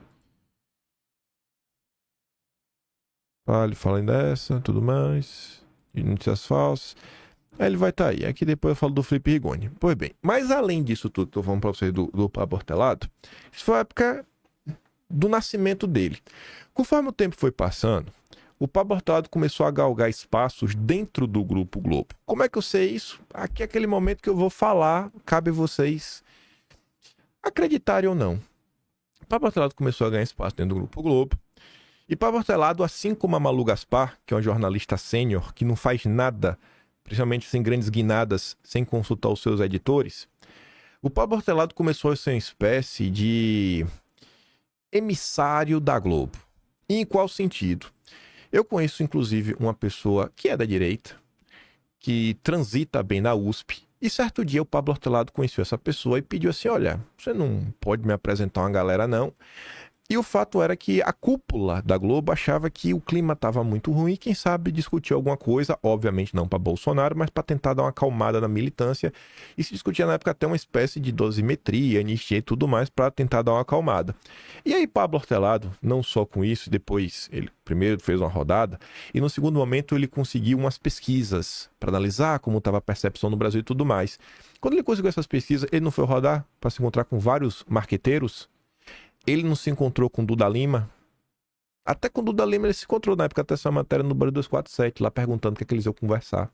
Falem dessa, tudo mais. De notícias falsas. Aí ele vai estar aí. Aqui depois eu falo do Felipe Rigoni. Pois bem, mas além disso tudo, tô falando pra vocês do Pablo Hortelado, isso foi a época do nascimento dele. Conforme o tempo foi passando, o Pablo Hortelado começou a galgar espaços dentro do Grupo Globo. Como é que eu sei isso? Aqui é aquele momento que eu vou falar, cabe a vocês acreditarem ou não. O Pablo Hortelado começou a ganhar espaço dentro do Grupo Globo. E Pablo Hortelado, assim como a Malu Gaspar, que é uma jornalista sênior, que não faz nada, principalmente sem grandes guinadas, sem consultar os seus editores, o Pablo Hortelado começou a ser uma espécie de emissário da Globo. E em qual sentido? Eu conheço, inclusive, uma pessoa que é da direita, que transita bem na USP, e certo dia o Pablo Hortelado conheceu essa pessoa e pediu assim, olha, você não pode me apresentar uma galera não. E o fato era que a cúpula da Globo achava que o clima estava muito ruim e quem sabe discutir alguma coisa, obviamente não para Bolsonaro, mas para tentar dar uma acalmada na militância. E se discutia na época até uma espécie de dosimetria, anistia e tudo mais para tentar dar uma acalmada. E aí Pablo Hortelado, não só com isso, depois ele primeiro fez uma rodada e no segundo momento ele conseguiu umas pesquisas para analisar como estava a percepção no Brasil e tudo mais. Quando ele conseguiu essas pesquisas, ele não foi rodar para se encontrar com vários marqueteiros. Ele não se encontrou com Duda Lima. Até com Duda Lima ele se encontrou na época, até essa matéria no Brasil 247, lá perguntando o que, é que eles iam conversar.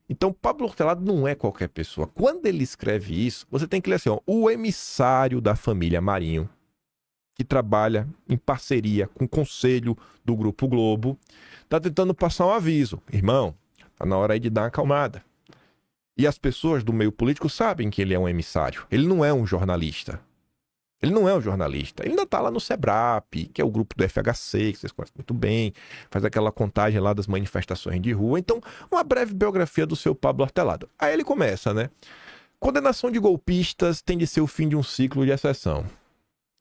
Então, Pablo Hortelado não é qualquer pessoa. Quando ele escreve isso, você tem que ler assim, ó, o emissário da família Marinho, que trabalha em parceria com o conselho do Grupo Globo, tá tentando passar um aviso. Irmão, tá na hora aí de dar uma acalmada. E as pessoas do meio político sabem que ele é um emissário. Ele não é um jornalista. Ele não é um jornalista, ele ainda está lá no SEBRAP, que é o grupo do FHC, que vocês conhecem muito bem, faz aquela contagem lá das manifestações de rua. Então, uma breve biografia do seu Pablo Hortelado. Aí ele começa, né? Condenação de golpistas tem de ser o fim de um ciclo de exceção.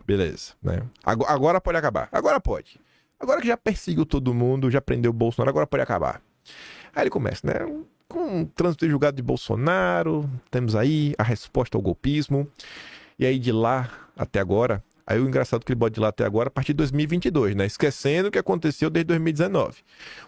Beleza, né? Agora pode acabar. Agora pode. Agora que já perseguiu todo mundo, já prendeu o Bolsonaro, agora pode acabar. Aí ele começa, né? Com o trânsito julgado de Bolsonaro, temos aí a resposta ao golpismo. E aí de lá até agora, aí o engraçado é que ele bota de lá até agora a partir de 2022, né? Esquecendo o que aconteceu desde 2019.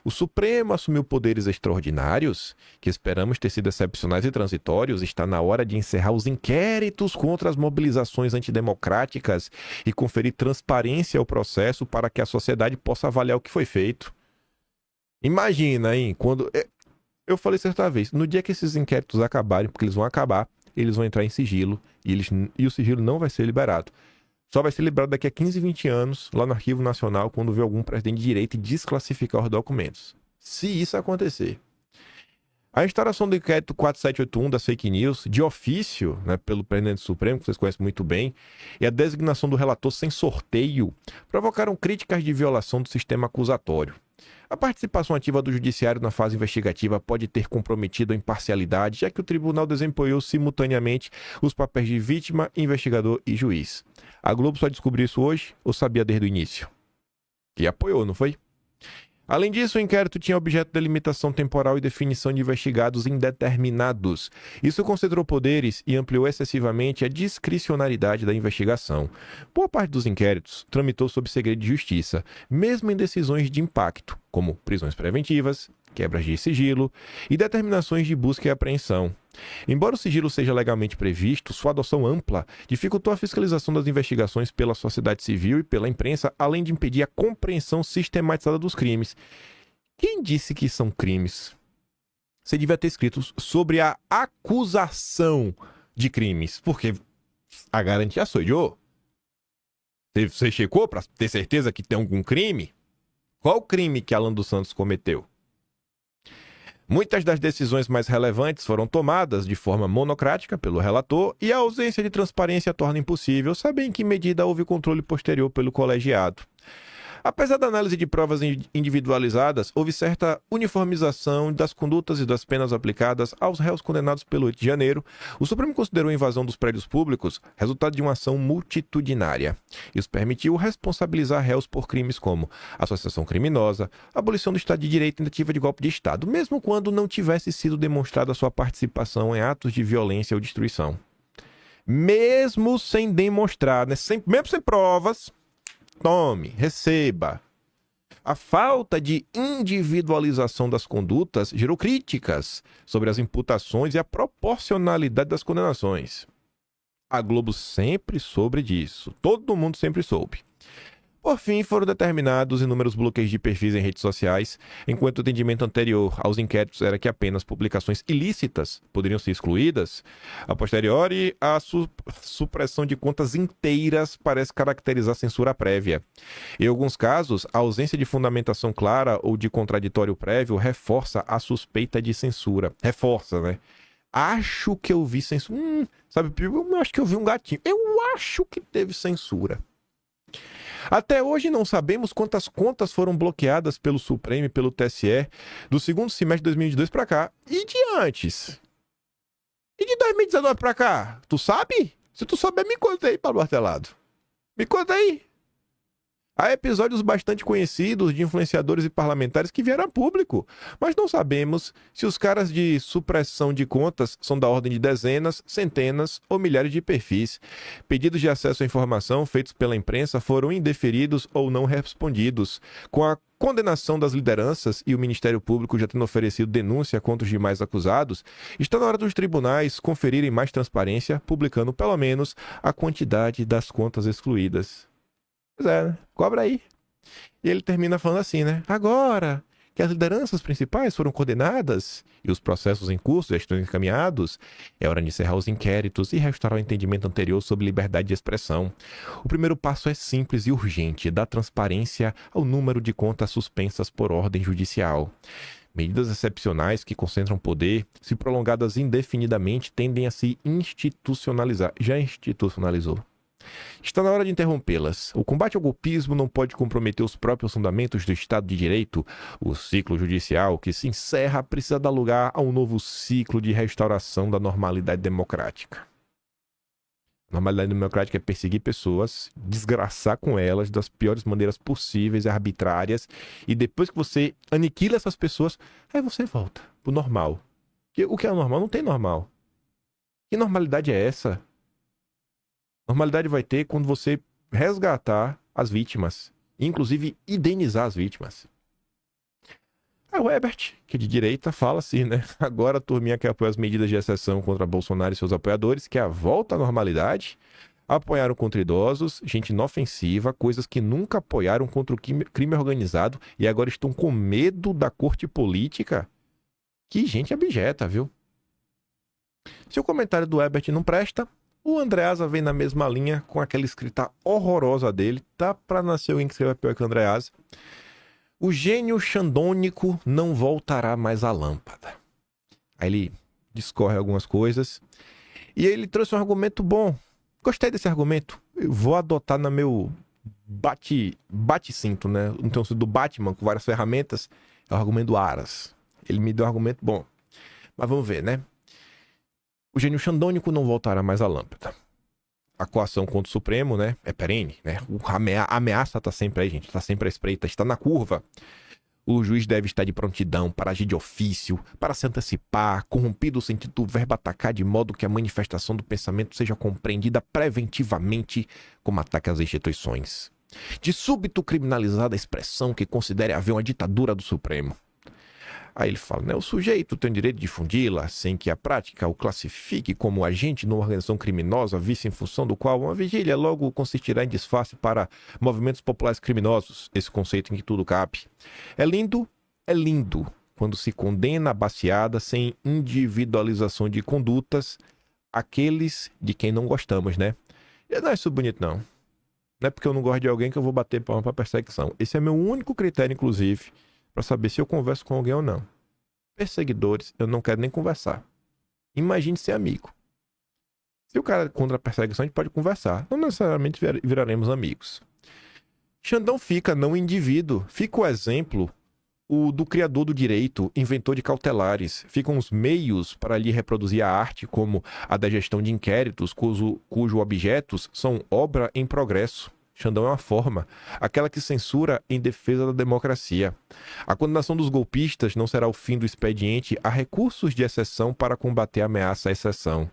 O Supremo assumiu poderes extraordinários, que esperamos ter sido excepcionais e transitórios. Está na hora de encerrar os inquéritos contra as mobilizações antidemocráticas e conferir transparência ao processo para que a sociedade possa avaliar o que foi feito. Imagina, hein? Quando... Eu falei certa vez, no dia que esses inquéritos acabarem, porque eles vão acabar, eles vão entrar em sigilo e o sigilo não vai ser liberado. Só vai ser liberado daqui a 15, 20 anos, lá no Arquivo Nacional, quando ver algum presidente de direita desclassificar os documentos. Se isso acontecer. A instauração do inquérito 4781 das fake news, de ofício, né, pelo presidente Supremo, que vocês conhecem muito bem, e a designação do relator sem sorteio, provocaram críticas de violação do sistema acusatório. A participação ativa do judiciário na fase investigativa pode ter comprometido a imparcialidade, já que o tribunal desempenhou simultaneamente os papéis de vítima, investigador e juiz. A Globo só descobriu isso hoje ou sabia desde o início? Que apoiou, não foi? Além disso, o inquérito tinha objeto de limitação temporal e definição de investigados indeterminados. Isso concentrou poderes e ampliou excessivamente a discricionariedade da investigação. Boa parte dos inquéritos tramitou sob segredo de justiça, mesmo em decisões de impacto, como prisões preventivas, quebras de sigilo e determinações de busca e apreensão. Embora o sigilo seja legalmente previsto, sua adoção ampla dificultou a fiscalização das investigações pela sociedade civil e pela imprensa, além de impedir a compreensão sistematizada dos crimes. Quem disse que são crimes? Você devia ter escrito sobre a acusação de crimes, porque a garantia sou eu. Você checou para ter certeza que tem algum crime? Qual crime que Alan dos Santos cometeu? Muitas das decisões mais relevantes foram tomadas de forma monocrática pelo relator e a ausência de transparência torna impossível saber em que medida houve controle posterior pelo colegiado. Apesar da análise de provas individualizadas, houve certa uniformização das condutas e das penas aplicadas aos réus condenados pelo 8 de janeiro. O Supremo considerou a invasão dos prédios públicos resultado de uma ação multitudinária. Isso permitiu responsabilizar réus por crimes como associação criminosa, abolição do Estado de Direito e tentativa de golpe de Estado, mesmo quando não tivesse sido demonstrada sua participação em atos de violência ou destruição. Mesmo sem demonstrar, né? Mesmo sem provas, tome, receba. A falta de individualização das condutas gerou críticas sobre as imputações e a proporcionalidade das condenações. A Globo sempre soube disso. Todo mundo sempre soube. Por fim, foram determinados inúmeros bloqueios de perfis em redes sociais, enquanto o entendimento anterior aos inquéritos era que apenas publicações ilícitas poderiam ser excluídas. A posteriori, a supressão de contas inteiras parece caracterizar censura prévia. Em alguns casos, a ausência de fundamentação clara ou de contraditório prévio reforça a suspeita de censura. Reforça, né? Acho que eu vi censura. Sabe, eu acho que eu vi um gatinho. Eu acho que teve censura. Até hoje não sabemos quantas contas foram bloqueadas pelo Supremo e pelo TSE do segundo semestre de 2022 para cá. E de antes? E de 2019 para cá? Tu sabe? Se tu souber, me conta aí, Pablo Martelado. Me conta aí. Há episódios bastante conhecidos de influenciadores e parlamentares que vieram a público, mas não sabemos se os caras de supressão de contas são da ordem de dezenas, centenas ou milhares de perfis. Pedidos de acesso à informação feitos pela imprensa foram indeferidos ou não respondidos. Com a condenação das lideranças e o Ministério Público já tendo oferecido denúncia contra os demais acusados, está na hora dos tribunais conferirem mais transparência, publicando pelo menos a quantidade das contas excluídas. Pois é, né? Cobra aí. E ele termina falando assim, né? Agora que as lideranças principais foram condenadas e os processos em curso já estão encaminhados, é hora de encerrar os inquéritos e restaurar o entendimento anterior sobre liberdade de expressão. O primeiro passo é simples e urgente, dar transparência ao número de contas suspensas por ordem judicial. Medidas excepcionais que concentram poder, se prolongadas indefinidamente, tendem a se institucionalizar. Já institucionalizou. Está na hora de interrompê-las. O combate ao golpismo não pode comprometer os próprios fundamentos do Estado de Direito. O ciclo judicial que se encerra precisa dar lugar a um novo ciclo de restauração da normalidade democrática. A normalidade democrática é perseguir pessoas, desgraçar com elas das piores maneiras possíveis e arbitrárias, e depois que você aniquila essas pessoas, aí você volta pro normal. O que é normal? Não tem normal. Que normalidade é essa? Normalidade vai ter quando você resgatar as vítimas, inclusive indenizar as vítimas. O Herbert, que é de direita, fala assim, né? Agora a turminha quer apoiar as medidas de exceção contra Bolsonaro e seus apoiadores, que é a volta à normalidade, apoiaram contra idosos, gente inofensiva, coisas que nunca apoiaram contra o crime organizado e agora estão com medo da corte política. Que gente abjeta, viu? Se o comentário do Herbert não presta, o Andreasa vem na mesma linha com aquela escrita horrorosa dele. Tá pra nascer alguém que escreva pior que o Andreasa. O gênio xandônico não voltará mais à lâmpada. Aí ele discorre algumas coisas. E ele trouxe um argumento bom. Gostei desse argumento. Eu vou adotar no meu bate-cinto, né? Então, do Batman, com várias ferramentas. É o argumento do Aras. Ele me deu um argumento bom. Mas vamos ver, né? O gênio xandônico não voltará mais à lâmpada. A coação contra o Supremo, né, é perene, né? A ameaça está sempre aí, gente. Está sempre à espreita, está na curva. O juiz deve estar de prontidão para agir de ofício, para se antecipar, corrompido o sentido do verbo atacar, de modo que a manifestação do pensamento seja compreendida preventivamente como ataque às instituições. De súbito criminalizada a expressão que considere haver uma ditadura do Supremo. Aí ele fala, né? O sujeito tem o direito de difundi-la sem que a prática o classifique como agente numa organização criminosa, vice em função do qual uma vigília logo consistirá em disfarce para movimentos populares criminosos. Esse conceito em que tudo cabe. É lindo quando se condena a baseada sem individualização de condutas aqueles de quem não gostamos, né? E não é isso bonito, não. Não é porque eu não gosto de alguém que eu vou bater palma para perseguição. Esse é meu único critério, inclusive, para saber se eu converso com alguém ou não. Perseguidores, eu não quero nem conversar. Imagine ser amigo. Se o cara é contra a perseguição, a gente pode conversar. Não necessariamente viraremos amigos. Xandão fica, não o indivíduo. Fica o exemplo o do criador do direito, inventor de cautelares. Ficam os meios para lhe reproduzir a arte, como a da gestão de inquéritos, cujo objetos são obra em progresso. Xandão é uma forma, aquela que censura em defesa da democracia. A condenação dos golpistas não será o fim do expediente, há recursos de exceção para combater a ameaça à exceção.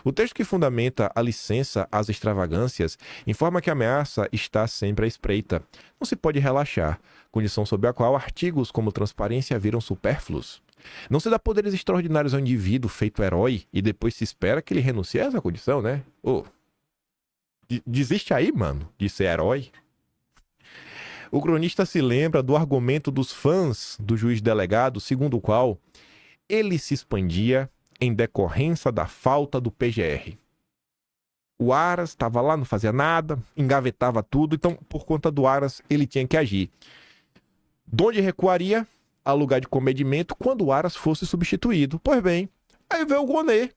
O texto que fundamenta a licença às extravagâncias informa que a ameaça está sempre à espreita. Não se pode relaxar, condição sob a qual artigos como transparência viram supérfluos. Não se dá poderes extraordinários ao indivíduo feito herói e depois se espera que ele renuncie a essa condição, né? Desiste aí, mano, de ser herói. O cronista se lembra do argumento dos fãs do juiz delegado, segundo o qual ele se expandia em decorrência da falta do PGR. O Aras estava lá, não fazia nada, engavetava tudo, então, por conta do Aras, ele tinha que agir. De onde recuaria? A lugar de comedimento quando o Aras fosse substituído. Pois bem, aí veio o Gonê.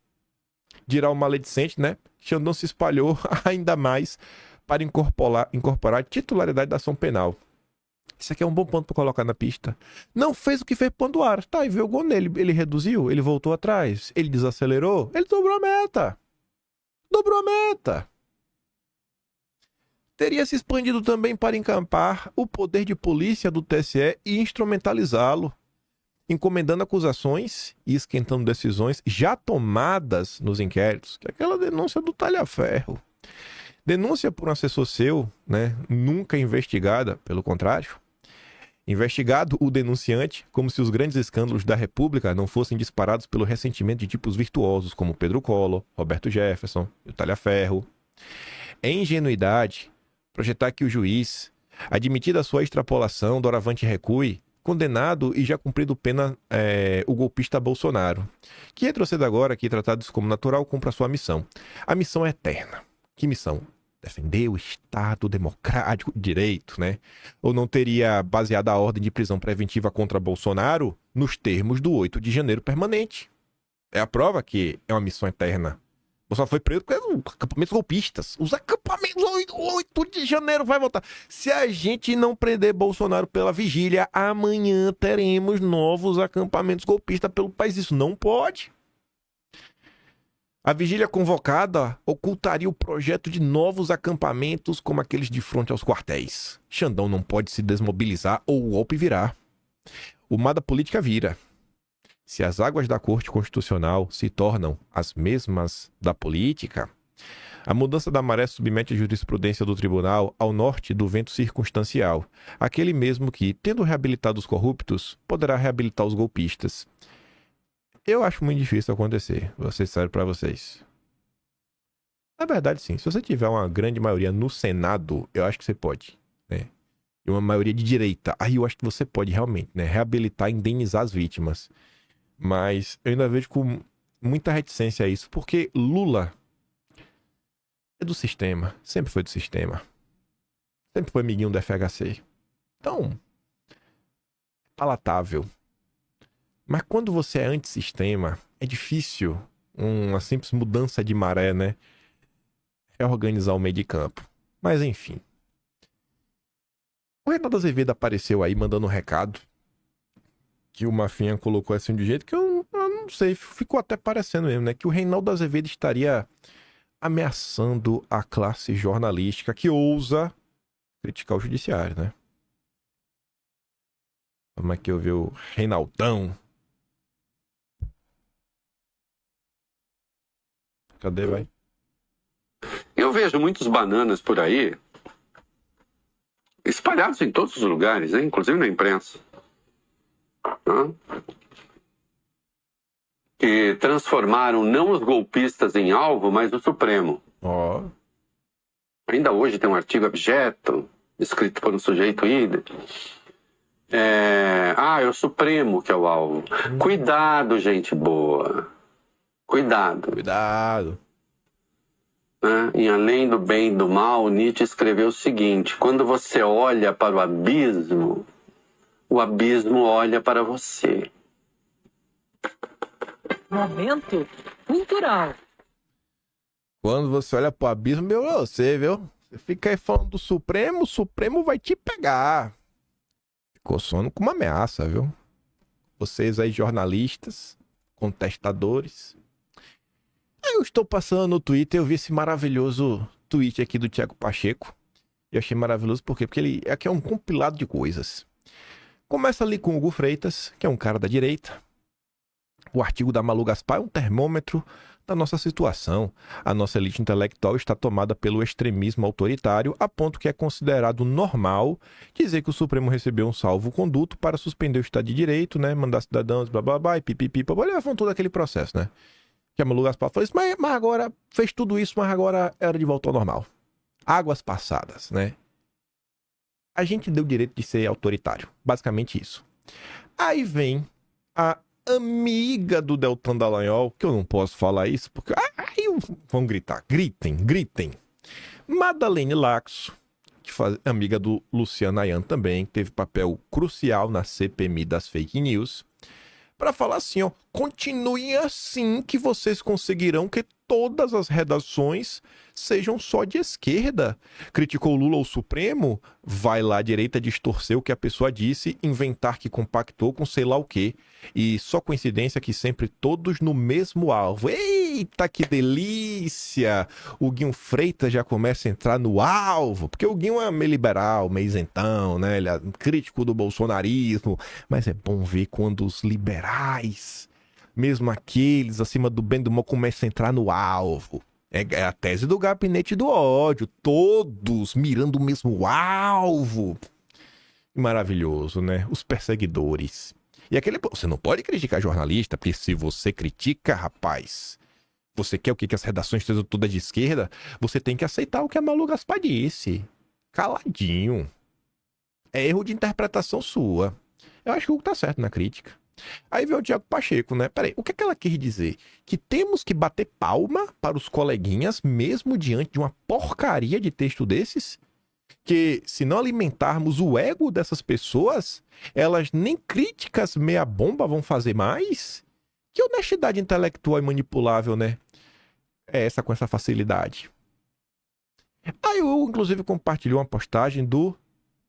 Dirá o maledicente, né? Xandão se espalhou ainda mais para incorporar a titularidade da ação penal. Isso aqui é um bom ponto para colocar na pista. Não fez o que fez quando o Aras. Tá, e veio o Gonê. Ele reduziu, ele voltou atrás, ele desacelerou, ele dobrou a meta. Dobrou a meta. Teria se expandido também para encampar o poder de polícia do TSE e instrumentalizá-lo, encomendando acusações e esquentando decisões já tomadas nos inquéritos, que é aquela denúncia do talha-ferro. Denúncia por um assessor seu, né, nunca investigada, pelo contrário. Investigado o denunciante, como se os grandes escândalos da República não fossem disparados pelo ressentimento de tipos virtuosos como Pedro Collor, Roberto Jefferson e o talha-ferro. É ingenuidade projetar que o juiz, admitida a sua extrapolação, doravante recue, condenado e já cumprido pena o golpista Bolsonaro, que retroceda agora que, tratados como natural, cumpra sua missão. A missão é eterna. Que missão? Defender o Estado democrático de direito, né? Ou não teria baseado a ordem de prisão preventiva contra Bolsonaro nos termos do 8 de janeiro permanente. É a prova que é uma missão eterna. Bolsonaro foi preso por acampamentos golpistas. Os acampamentos 8 de janeiro vai voltar. Se a gente não prender Bolsonaro pela vigília, amanhã teremos novos acampamentos golpistas pelo país. Isso não pode. A vigília convocada ocultaria o projeto de novos acampamentos como aqueles de frente aos quartéis. Xandão não pode se desmobilizar ou o golpe virar. O mar da política vira. Se as águas da Corte Constitucional se tornam as mesmas da política, a mudança da maré submete a jurisprudência do tribunal ao norte do vento circunstancial, aquele mesmo que, tendo reabilitado os corruptos, poderá reabilitar os golpistas. Eu acho muito difícil acontecer, vou ser sério pra vocês. Na verdade, sim. Se você tiver uma grande maioria no Senado, eu acho que você pode, né? E uma maioria de direita, aí eu acho que você pode realmente, né, reabilitar e indenizar as vítimas. Mas eu ainda vejo com muita reticência a isso, porque Lula é do sistema, sempre foi do sistema. Sempre foi amiguinho do FHC. Então, palatável. Mas quando você é antissistema, é difícil uma simples mudança de maré, né? Reorganizar o meio de campo. Mas enfim. O Reinaldo Azevedo apareceu aí mandando um recado. Que o Mafinha colocou assim de jeito que eu não sei. Ficou até parecendo mesmo, né? Que o Reinaldo Azevedo estaria ameaçando a classe jornalística que ousa criticar o judiciário, né? Como é que eu vi o Reinaldão? Cadê, vai? Eu vejo muitos bananas por aí, espalhados em todos os lugares, hein? Inclusive na imprensa, que transformaram não os golpistas em alvo, mas o Supremo. Ó. Ainda hoje tem um artigo abjeto, escrito por um sujeito ídolo. É o Supremo que é o alvo. Cuidado, gente boa. Cuidado. Cuidado. Em Além do Bem e do Mal, Nietzsche escreveu o seguinte: quando você olha para o abismo olha para você. Momento cultural. Quando você olha pro abismo, meu, você, viu? Você fica aí falando do Supremo, o Supremo vai te pegar. Ficou soando com uma ameaça, viu? Vocês aí, jornalistas, contestadores. Aí eu estou passando no Twitter, eu vi esse maravilhoso tweet aqui do Thiago Pacheco. Eu achei maravilhoso, por quê? Porque ele aqui é um compilado de coisas. Começa ali com o Hugo Freitas, que é um cara da direita. O artigo da Malu Gaspar é um termômetro da nossa situação. A nossa elite intelectual está tomada pelo extremismo autoritário, a ponto que é considerado normal dizer que o Supremo recebeu um salvo-conduto para suspender o Estado de Direito, né? Mandar cidadãos, blá blá blá, e pipipi, levam todo aquele processo, né? Que a Malu Gaspar falou isso, mas agora fez tudo isso, mas agora é hora de voltar ao normal. Águas passadas, né? A gente deu o direito de ser autoritário. Basicamente isso. Aí vem a amiga do Deltan Dallagnol, que eu não posso falar isso, porque... vão gritar. Gritem. Madalene Laxo, que é amiga do Luciano Ayan também, que teve papel crucial na CPMI das fake news, para falar assim, ó, continuem assim que vocês conseguirão que todas as redações sejam só de esquerda. Criticou Lula ao Supremo? Vai lá à direita distorcer o que a pessoa disse, inventar que compactou com sei lá o quê. E só coincidência que sempre todos no mesmo alvo. Eita, que delícia! O Guinho Freitas já começa a entrar no alvo, porque o Guinho é meio liberal, meio isentão, né? Ele é crítico do bolsonarismo, mas é bom ver quando os liberais, mesmo aqueles acima do bem e do mal, começam a entrar no alvo. É a tese do gabinete do ódio. Todos mirando o mesmo alvo. Maravilhoso, né? Os perseguidores. E aquele... Você não pode criticar jornalista, porque se você critica, rapaz, você quer o quê? Que as redações sejam todas de esquerda? Você tem que aceitar o que a Malu Gaspar disse. Caladinho. É erro de interpretação sua. Eu acho que o Hugo tá certo na crítica. Aí vem o Thiago Pacheco, né? Peraí, o que é que ela quer dizer? Que temos que bater palma para os coleguinhas, mesmo diante de uma porcaria de texto desses? Que se não alimentarmos o ego dessas pessoas, elas nem críticas meia bomba vão fazer mais? Que honestidade intelectual e manipulável, né? É essa com essa facilidade. Aí o Hugo, inclusive, compartilhou uma postagem do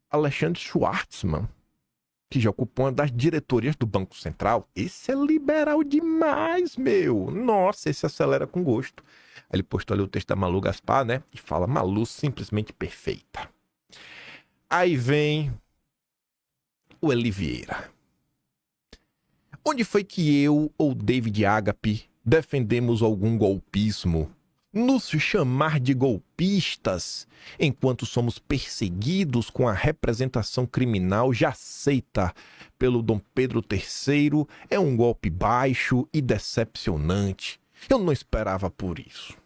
Alexandre Schwartzman, que já ocupou uma das diretorias do Banco Central. Esse é liberal demais, meu. Nossa, esse acelera com gosto. Aí ele postou ali o texto da Malu Gaspar, né? E fala, Malu simplesmente perfeita. Aí vem o Eli Vieira. Onde foi que eu ou David Agape defendemos algum golpismo? Nos chamar de golpistas, enquanto somos perseguidos com a representação criminal já aceita pelo Dom Pedro III, é um golpe baixo e decepcionante. Eu não esperava por isso.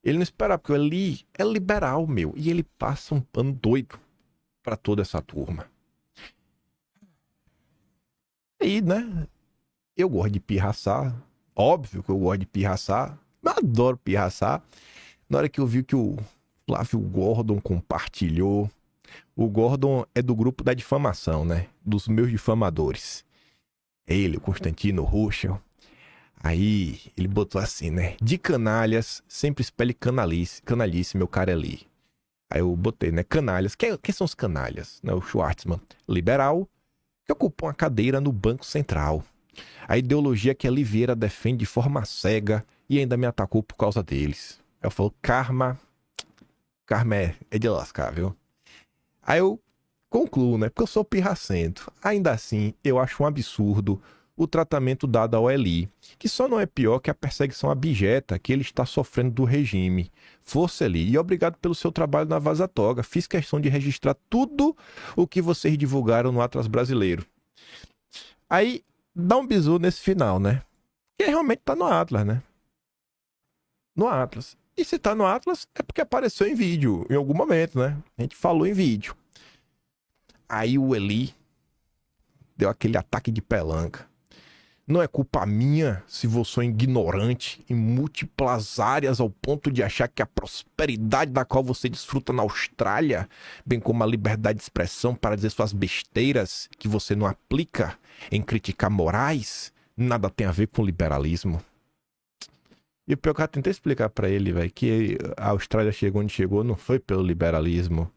Ele não esperava, porque ele é liberal, meu, e ele passa um pano doido para toda essa turma. Aí, né, eu gosto de pirraçar. Óbvio que eu gosto de pirraçar. Eu adoro pirraçar. Na hora que eu vi que o Flávio Gordon compartilhou. O Gordon é do grupo da difamação, né? Dos meus difamadores. Ele, o Constantino Ruschel. Aí ele botou assim, né? De canalhas, sempre espelhe canalice, meu cara ali. Aí eu botei, né? Canalhas. Quem são os canalhas? Né? O Schwartzman, liberal, que ocupou uma cadeira no Banco Central. A ideologia que a Oliveira defende de forma cega e ainda me atacou por causa deles. Eu falo, karma é de lascar, viu? Aí eu concluo, né? Porque eu sou pirracento. Ainda assim, eu acho um absurdo o tratamento dado ao Eli, que só não é pior que a perseguição abjeta que ele está sofrendo do regime. Força, Eli, e obrigado pelo seu trabalho na Vaza Toga. Fiz questão de registrar tudo o que vocês divulgaram no Atlas Brasileiro. Aí, dá um bisu nesse final, né? Que realmente tá no Atlas, né? No Atlas. E se tá no Atlas, é porque apareceu em vídeo, em algum momento, né? A gente falou em vídeo. Aí o Eli deu aquele ataque de pelanca. Não é culpa minha se você é ignorante em múltiplas áreas ao ponto de achar que a prosperidade da qual você desfruta na Austrália, bem como a liberdade de expressão para dizer suas besteiras que você não aplica em criticar morais, nada tem a ver com liberalismo. E o pior que eu tentei explicar pra ele, velho, que a Austrália chegou onde chegou não foi pelo liberalismo.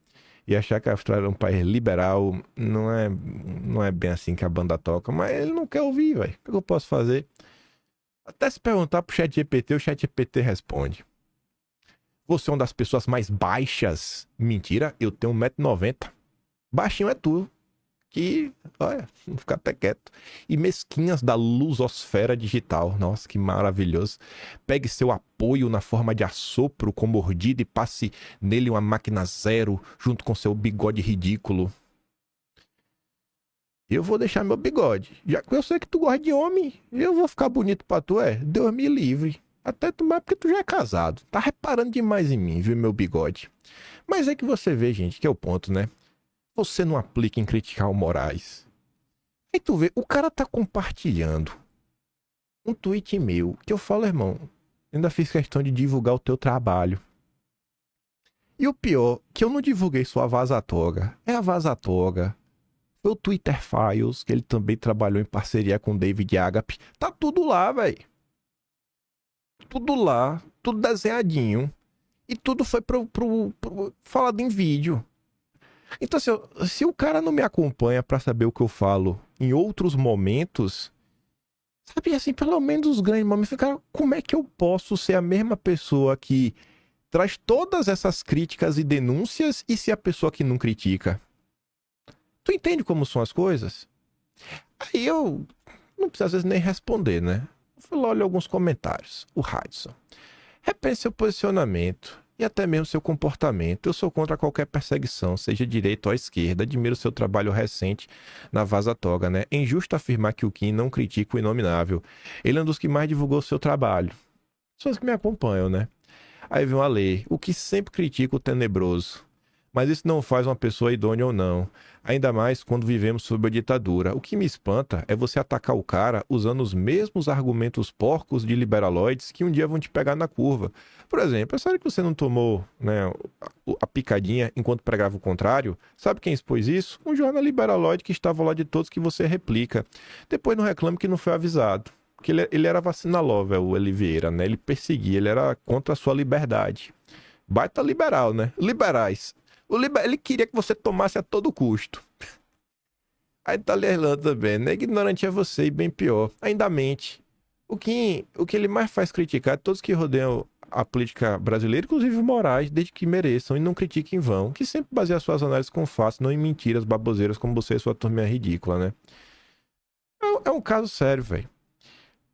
E achar que a Austrália é um país liberal não é bem assim que a banda toca. Mas ele não quer ouvir, velho. O que eu posso fazer? Até se perguntar pro ChatGPT, o ChatGPT responde. Você é uma das pessoas mais baixas? Mentira, eu tenho 1,90 m. Baixinho é tu. Que, olha, não ficar até quieto. E mesquinhas da lusosfera digital. Nossa, que maravilhoso. Pegue seu apoio na forma de assopro com mordida e passe nele uma máquina zero junto com seu bigode ridículo. Eu vou deixar meu bigode. Já que eu sei que tu gosta de homem, eu vou ficar bonito pra tu, Deus me livre. Até tu mais porque tu já é casado. Tá reparando demais em mim, viu, meu bigode. Mas é que você vê, gente, que é o ponto, né? Você não aplica em criticar o Moraes. Aí tu vê, o cara tá compartilhando um tweet meu, que eu falo, irmão, ainda fiz questão de divulgar o teu trabalho. E o pior, que eu não divulguei só a Vazatoga. É a Vazatoga. Foi o Twitter Files, que ele também trabalhou em parceria com o David Agape. Tá tudo lá, velho. Tudo lá, tudo desenhadinho. E tudo foi falado em vídeo. Então, se o cara não me acompanha pra saber o que eu falo em outros momentos, sabe, assim, pelo menos os grandes momentos, cara, como é que eu posso ser a mesma pessoa que traz todas essas críticas e denúncias e ser a pessoa que não critica? Tu entende como são as coisas? Aí eu não preciso às vezes nem responder, né? Eu fui lá olhar alguns comentários. O Hudson. Repense seu posicionamento e até mesmo seu comportamento. Eu sou contra qualquer perseguição, seja direita ou esquerda. Admiro seu trabalho recente na Vazatoga, né? É injusto afirmar que o Kim não critica o inominável. Ele é um dos que mais divulgou seu trabalho. Pessoas que me acompanham, né? Aí vem uma lei. O que sempre critica o tenebroso. Mas isso não faz uma pessoa idônea ou não. Ainda mais quando vivemos sob a ditadura. O que me espanta é você atacar o cara usando os mesmos argumentos porcos de liberaloides que um dia vão te pegar na curva. Por exemplo, é sério que você não tomou, né, a picadinha enquanto pregava o contrário? Sabe quem expôs isso? Um jornal liberaloide que estava lá de todos que você replica. Depois não reclame que não foi avisado. Porque ele era vacinalova, o Oliveira, né? Ele perseguia, ele era contra a sua liberdade. Baita liberal, né? Liberais. Ele queria que você tomasse a todo custo. Aí tá lerlando também, né? Ignorante é você e bem pior. Ainda mente. O que ele mais faz criticar é todos que rodeiam a política brasileira, inclusive Moraes, desde que mereçam e não critiquem em vão. Que sempre baseia suas análises com fatos, não em mentiras baboseiras como você e sua turma ridícula, né? É um caso sério, velho.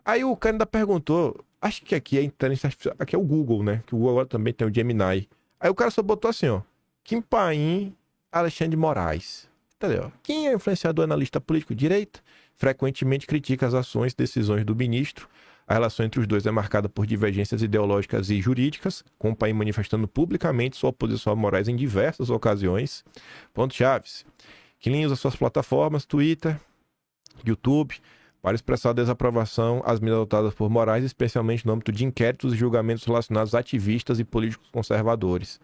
Aí o cara ainda perguntou, acho que aqui é inteligência artificial, aqui é o Google, né? Que o Google agora também tem o Gemini. Aí o cara só botou assim, ó. Kim Paim, Alexandre de Moraes. Entendeu? Quem é influenciador analista político de direita? Frequentemente critica as ações e decisões do ministro. A relação entre os dois é marcada por divergências ideológicas e jurídicas, com o Paim manifestando publicamente sua oposição a Moraes em diversas ocasiões. Ponto Chaves. Kim usa suas plataformas, Twitter, YouTube, para expressar desaprovação às medidas adotadas por Moraes, especialmente no âmbito de inquéritos e julgamentos relacionados a ativistas e políticos conservadores.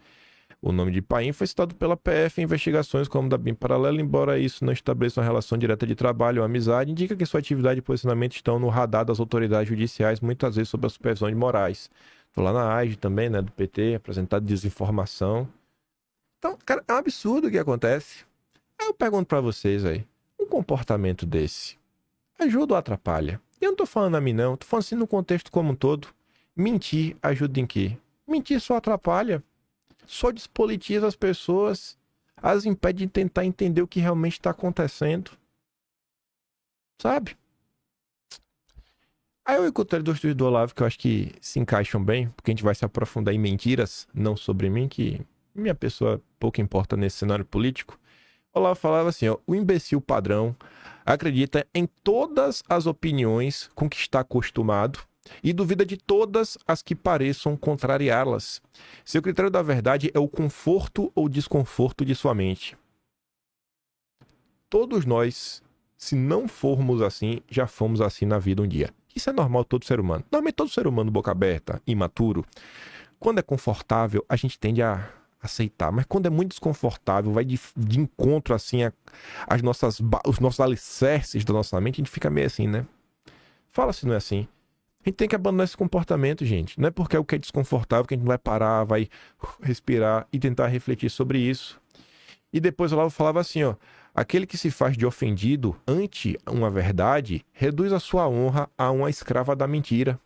O nome de Paim foi citado pela PF em investigações como da BIM Paralela, embora isso não estabeleça uma relação direta de trabalho ou amizade, indica que sua atividade e posicionamento estão no radar das autoridades judiciais, muitas vezes sob a supervisão de Moraes. Estou lá na AIGE também, né, do PT, apresentado desinformação. Então, cara, é um absurdo o que acontece. Aí eu pergunto pra vocês aí, um comportamento desse ajuda ou atrapalha? Eu não tô falando a mim não, tô falando assim no contexto como um todo. Mentir ajuda em quê? Mentir só atrapalha. Só despolitiza as pessoas, as impede de tentar entender o que realmente está acontecendo. Sabe? Aí eu encontrei dois tweets do Olavo que eu acho que se encaixam bem, porque a gente vai se aprofundar em mentiras, não sobre mim, que minha pessoa pouco importa nesse cenário político. O Olavo falava assim, ó, o imbecil padrão acredita em todas as opiniões com que está acostumado e duvida de todas as que pareçam contrariá-las. Seu critério da verdade é o conforto ou desconforto de sua mente. Todos nós, se não formos assim, já fomos assim na vida um dia. Isso é normal todo ser humano. Normalmente todo ser humano boca aberta, imaturo. Quando é confortável, a gente tende a aceitar. Mas quando é muito desconfortável, vai de encontro assim os nossos alicerces da nossa mente, a gente fica meio assim, né? Fala se não é assim. A gente tem que abandonar esse comportamento, gente. Não é porque é o que é desconfortável que a gente vai parar, vai respirar e tentar refletir sobre isso. E depois o Olavo falava assim, ó, aquele que se faz de ofendido ante uma verdade, reduz a sua honra a uma escrava da mentira.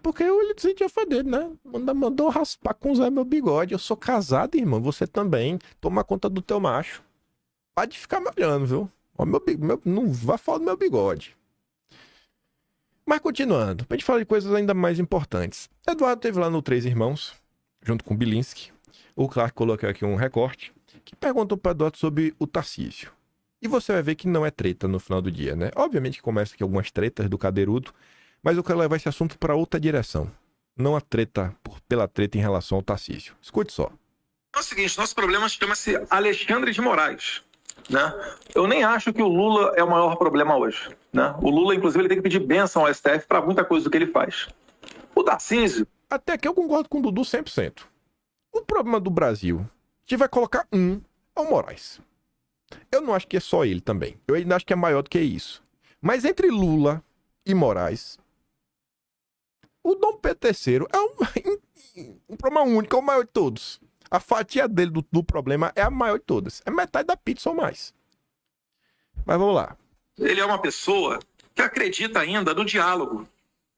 Porque ele se sentia ofendido, né? Mandou raspar com o Zé meu bigode. Eu sou casado, irmão, você também. Toma conta do teu macho. Pode ficar me olhando, viu? Ó, não vai falar do meu bigode. Mas continuando, pra gente falar de coisas ainda mais importantes. Eduardo teve lá no Três Irmãos, junto com o Bilinski. O Clark colocou aqui um recorte, que perguntou para Eduardo sobre o Tarcísio. E você vai ver que não é treta no final do dia, né? Obviamente que começa aqui algumas tretas do Cadeirudo, mas eu quero levar esse assunto para outra direção. Não a treta pela treta em relação ao Tarcísio. Escute só. É o seguinte, nosso problema chama-se Alexandre de Moraes. Né? Eu nem acho que o Lula é o maior problema hoje. Né? O Lula, inclusive, ele tem que pedir bênção ao STF para muita coisa do que ele faz. O Tarcísio... Até que eu concordo com o Dudu 100%. O problema do Brasil, a gente vai colocar é o Moraes. Eu não acho que é só ele também. Eu ainda acho que é maior do que isso. Mas entre Lula e Moraes, o Dom Pedro III é um problema único, é o maior de todos. A fatia dele do problema é a maior de todas. É metade da pizza ou mais. Mas vamos lá. Ele é uma pessoa que acredita ainda no diálogo.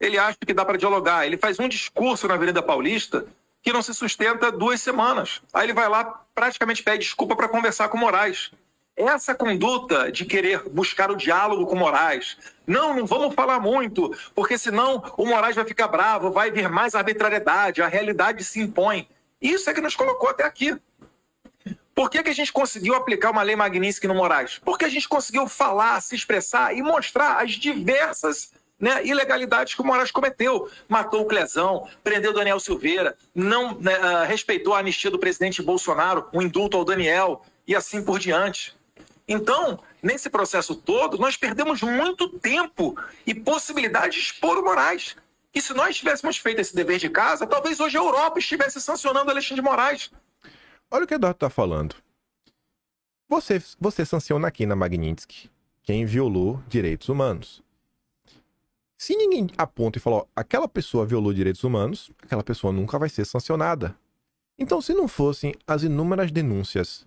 Ele acha que dá para dialogar. Ele faz um discurso na Avenida Paulista que não se sustenta 2 semanas. Aí ele vai lá, praticamente pede desculpa para conversar com o Moraes. Essa conduta de querer buscar o diálogo com o Moraes, não vamos falar muito, porque senão o Moraes vai ficar bravo, vai vir mais arbitrariedade, a realidade se impõe. Isso é que nos colocou até aqui. Por que a gente conseguiu aplicar uma lei Magnitsky no Moraes? Porque a gente conseguiu falar, se expressar e mostrar as diversas ilegalidades que o Moraes cometeu. Matou o Clezão, prendeu o Daniel Silveira, não respeitou a anistia do presidente Bolsonaro, o indulto ao Daniel e assim por diante. Então, nesse processo todo, nós perdemos muito tempo e possibilidade de expor o Moraes. E se nós tivéssemos feito esse dever de casa, talvez hoje a Europa estivesse sancionando Alexandre de Moraes. Olha o que o Eduardo está falando. Você sanciona aqui na Magnitsky quem violou direitos humanos. Se ninguém aponta e fala, ó, aquela pessoa violou direitos humanos, aquela pessoa nunca vai ser sancionada. Então, se não fossem as inúmeras denúncias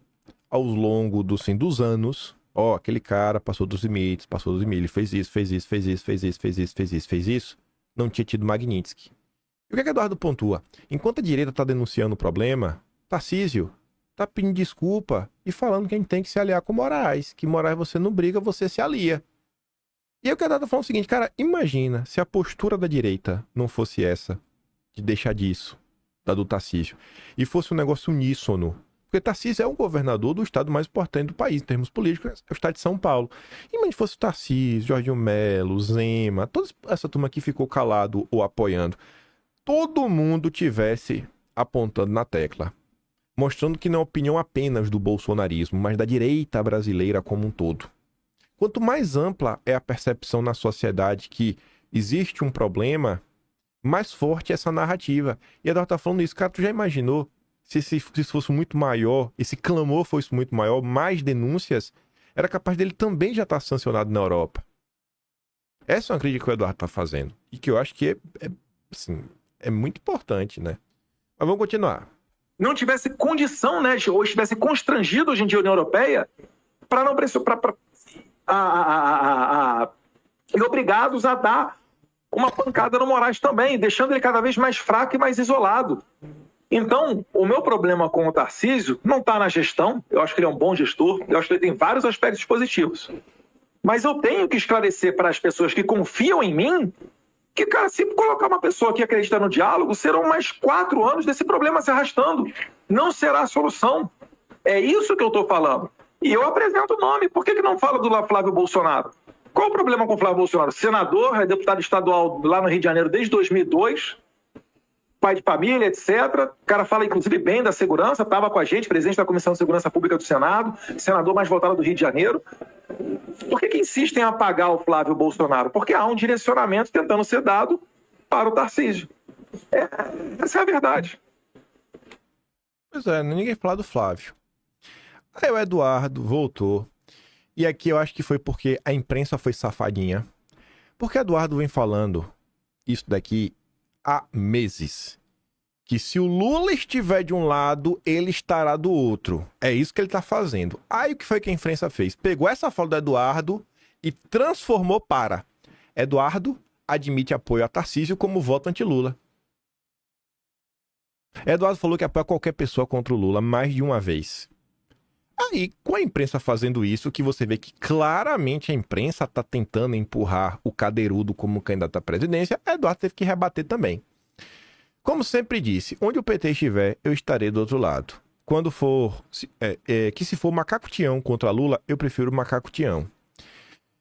ao longo dos anos, ó, aquele cara passou dos limites, fez isso, não tinha tido Magnitsky. E o que Eduardo pontua? Enquanto a direita está denunciando o problema, Tarcísio está pedindo desculpa e falando que a gente tem que se aliar com Moraes, que Moraes você não briga, você se alia. E aí o Eduardo está falando o seguinte, cara, imagina se a postura da direita não fosse essa, de deixar disso, da do Tarcísio, e fosse um negócio uníssono. Porque Tarcísio é um governador do estado mais importante do país, em termos políticos, é o estado de São Paulo. Imagina se fosse o Tarcísio, Jorginho Melo, Zema, toda essa turma que ficou calado ou apoiando, todo mundo tivesse apontando na tecla, mostrando que não é opinião apenas do bolsonarismo, mas da direita brasileira como um todo. Quanto mais ampla é a percepção na sociedade que existe um problema, mais forte é essa narrativa. E a Eduardo tá falando isso, cara, tu já imaginou se isso fosse muito maior, esse clamor fosse muito maior, mais denúncias, era capaz dele também já estar sancionado na Europa. Essa é uma crítica que o Eduardo tá fazendo. E que eu acho que é muito importante, né? Mas vamos continuar. Não tivesse condição, né, ou estivesse constrangido hoje em dia a União Europeia para não e obrigados a dar uma pancada no Moraes também, deixando ele cada vez mais fraco e mais isolado. Então, o meu problema com o Tarcísio não está na gestão, eu acho que ele é um bom gestor, eu acho que ele tem vários aspectos positivos. Mas eu tenho que esclarecer para as pessoas que confiam em mim que, cara, se colocar uma pessoa que acredita no diálogo, serão mais 4 anos desse problema se arrastando. Não será a solução. É isso que eu estou falando. E eu apresento o nome. Por que não fala do Flávio Bolsonaro? Qual o problema com o Flávio Bolsonaro? Senador, é deputado estadual lá no Rio de Janeiro desde 2002, pai de família, etc. O cara fala, inclusive, bem da segurança, estava com a gente, presidente da Comissão de Segurança Pública do Senado, senador mais votado do Rio de Janeiro. Por que insistem em apagar o Flávio Bolsonaro? Porque há um direcionamento tentando ser dado para o Tarcísio. Essa é a verdade. Pois é, ninguém fala do Flávio. Aí o Eduardo voltou. E aqui eu acho que foi porque a imprensa foi safadinha. Porque Eduardo vem falando isso daqui há meses. Que se o Lula estiver de um lado, ele estará do outro. É isso que ele está fazendo. Aí o que foi que a imprensa fez? Pegou essa fala do Eduardo e transformou para: Eduardo admite apoio a Tarcísio como voto anti-Lula. Eduardo falou que apoia qualquer pessoa contra o Lula mais de uma vez. Aí, com a imprensa fazendo isso, que você vê que claramente a imprensa está tentando empurrar o Cadeirudo como candidato à presidência, Eduardo teve que rebater também. Como sempre disse, onde o PT estiver, eu estarei do outro lado. Quando for, se for macaco Tião contra Lula, eu prefiro macaco Tião.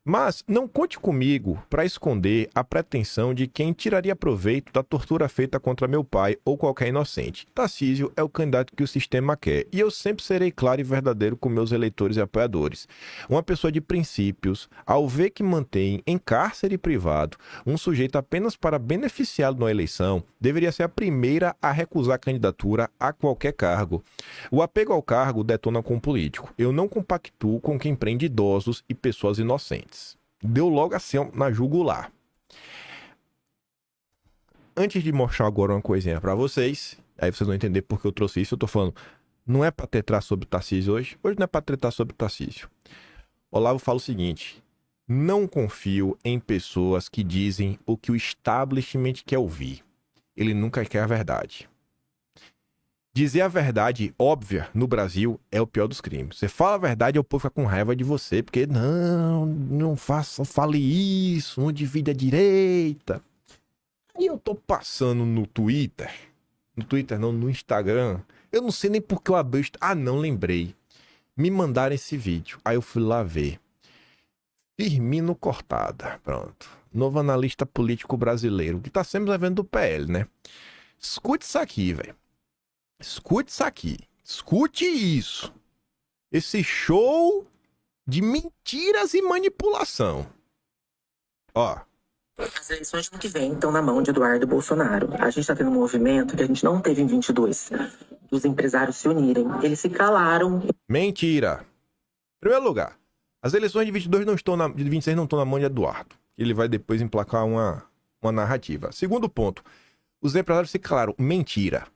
Mas não conte comigo para esconder a pretensão de quem tiraria proveito da tortura feita contra meu pai ou qualquer inocente. Tarcísio é o candidato que o sistema quer, e eu sempre serei claro e verdadeiro com meus eleitores e apoiadores. Uma pessoa de princípios, ao ver que mantém em cárcere privado um sujeito apenas para beneficiá-lo na eleição, deveria ser a primeira a recusar a candidatura a qualquer cargo. O apego ao cargo detona com o político. Eu não compactuo com quem prende idosos e pessoas inocentes. Deu logo assim na jugular. Antes de mostrar agora uma coisinha pra vocês, aí vocês vão entender porque eu trouxe isso. Eu tô falando, não é pra tretar sobre o Tarcísio hoje. Hoje não é pra tretar sobre o Tarcísio. Olavo fala o seguinte: não confio em pessoas que dizem o que o establishment quer ouvir. Ele nunca quer a verdade. Dizer a verdade óbvia no Brasil é o pior dos crimes. Você fala a verdade e o povo fica com raiva de você, porque não fale isso, não divide a direita. Aí eu tô passando no Twitter não, no Instagram, eu não sei nem por que eu abri, não lembrei. Me mandaram esse vídeo, aí eu fui lá ver. Firmino Cortada, pronto. Novo analista político brasileiro, que tá sempre vendo do PL, né? Escute isso aqui, velho. Escute isso aqui. Escute isso. Esse show de mentiras e manipulação. Ó. As eleições do ano que vem estão na mão de Eduardo Bolsonaro. A gente está tendo um movimento que a gente não teve em 22. Dos empresários se unirem. Eles se calaram. Mentira. Em primeiro lugar, as eleições de 22 não estão de 26 não estão na mão de Eduardo. Ele vai depois emplacar uma narrativa. Segundo ponto, os empresários se calaram. Mentira.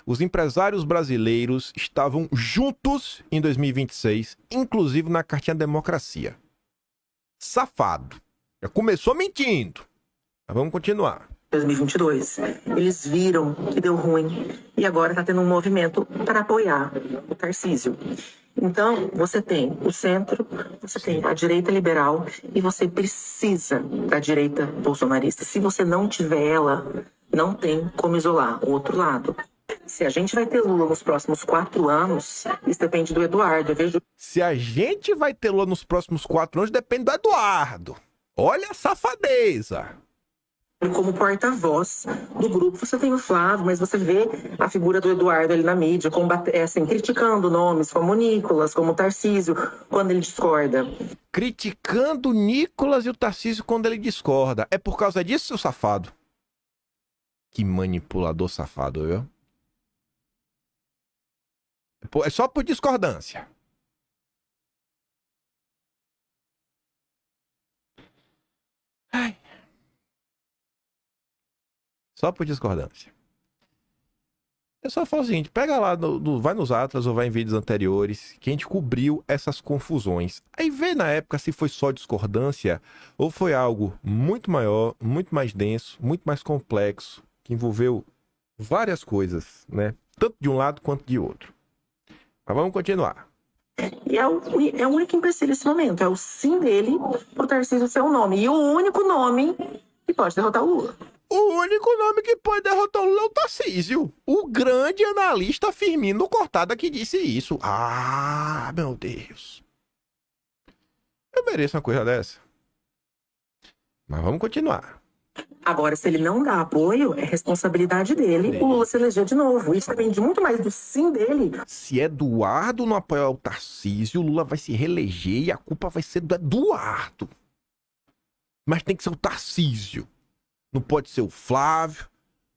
Os empresários brasileiros estavam juntos em 2026, inclusive na cartinha democracia. Safado. Já começou mentindo. Mas vamos continuar. 2022. Eles viram que deu ruim e agora está tendo um movimento para apoiar o Tarcísio. Então, você tem o centro, você tem a direita liberal e você precisa da direita bolsonarista. Se você não tiver ela, não tem como isolar o outro lado. Se a gente vai ter Lula nos próximos 4 anos, isso depende do Eduardo. Eu vejo... Se a gente vai ter Lula nos próximos 4 anos, depende do Eduardo. Olha a safadeza. Como porta-voz do grupo, você tem o Flávio, mas você vê a figura do Eduardo ali na mídia, criticando nomes como Nicolas, como Tarcísio, quando ele discorda. Criticando o Nicolas e o Tarcísio quando ele discorda. É por causa disso, seu safado? Que manipulador safado, viu? É só por discordância. Ai. Só por discordância. Eu só falo o seguinte, pega lá, vai nos Atlas ou vai em vídeos anteriores, que a gente cobriu essas confusões. Aí vê na época se foi só discordância ou foi algo muito maior, muito mais denso, muito mais complexo, que envolveu várias coisas, né? Tanto de um lado quanto de outro. Mas vamos continuar. E é o único empecilho nesse momento. É o sim dele pro Tarcísio ser o nome. E o único nome que pode derrotar o Lula. O único nome que pode derrotar o Lula é o Tarcísio. O grande analista Firmino Cortada que disse isso. Ah, meu Deus. Eu mereço uma coisa dessa. Mas vamos continuar. Agora, se ele não dá apoio, é responsabilidade dele o Lula se eleger de novo. Isso depende muito mais do sim dele. Se Eduardo não apoiar o Tarcísio, o Lula vai se reeleger e a culpa vai ser do Eduardo. Mas tem que ser o Tarcísio. Não pode ser o Flávio,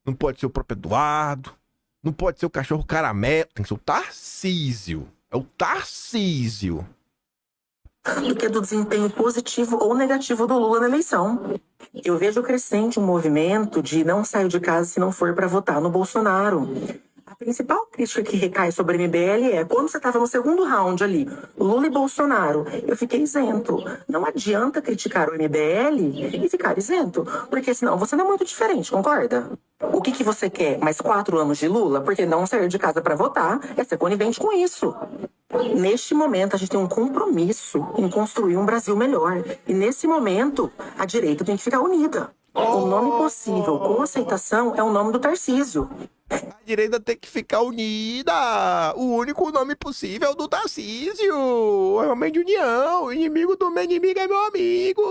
não pode ser o próprio Eduardo, não pode ser o cachorro caramelo, tem que ser o Tarcísio. É o Tarcísio. do que do desempenho positivo ou negativo do Lula na eleição. Eu vejo crescente um movimento de não sair de casa se não for para votar no Bolsonaro. A principal crítica que recai sobre a MBL é quando você estava no segundo round ali, Lula e Bolsonaro, eu fiquei isento. Não adianta criticar o MBL e ficar isento, porque senão você não é muito diferente, concorda? O que você quer? Mais 4 anos de Lula? Porque não sair de casa para votar é ser conivente com isso. Neste momento, a gente tem um compromisso em construir um Brasil melhor. E nesse momento, a direita tem que ficar unida. O nome possível com aceitação é o nome do Tarcísio. A direita tem que ficar unida. O único nome possível é o do Tarcísio. É o homem de união. O inimigo do meu inimigo é meu amigo.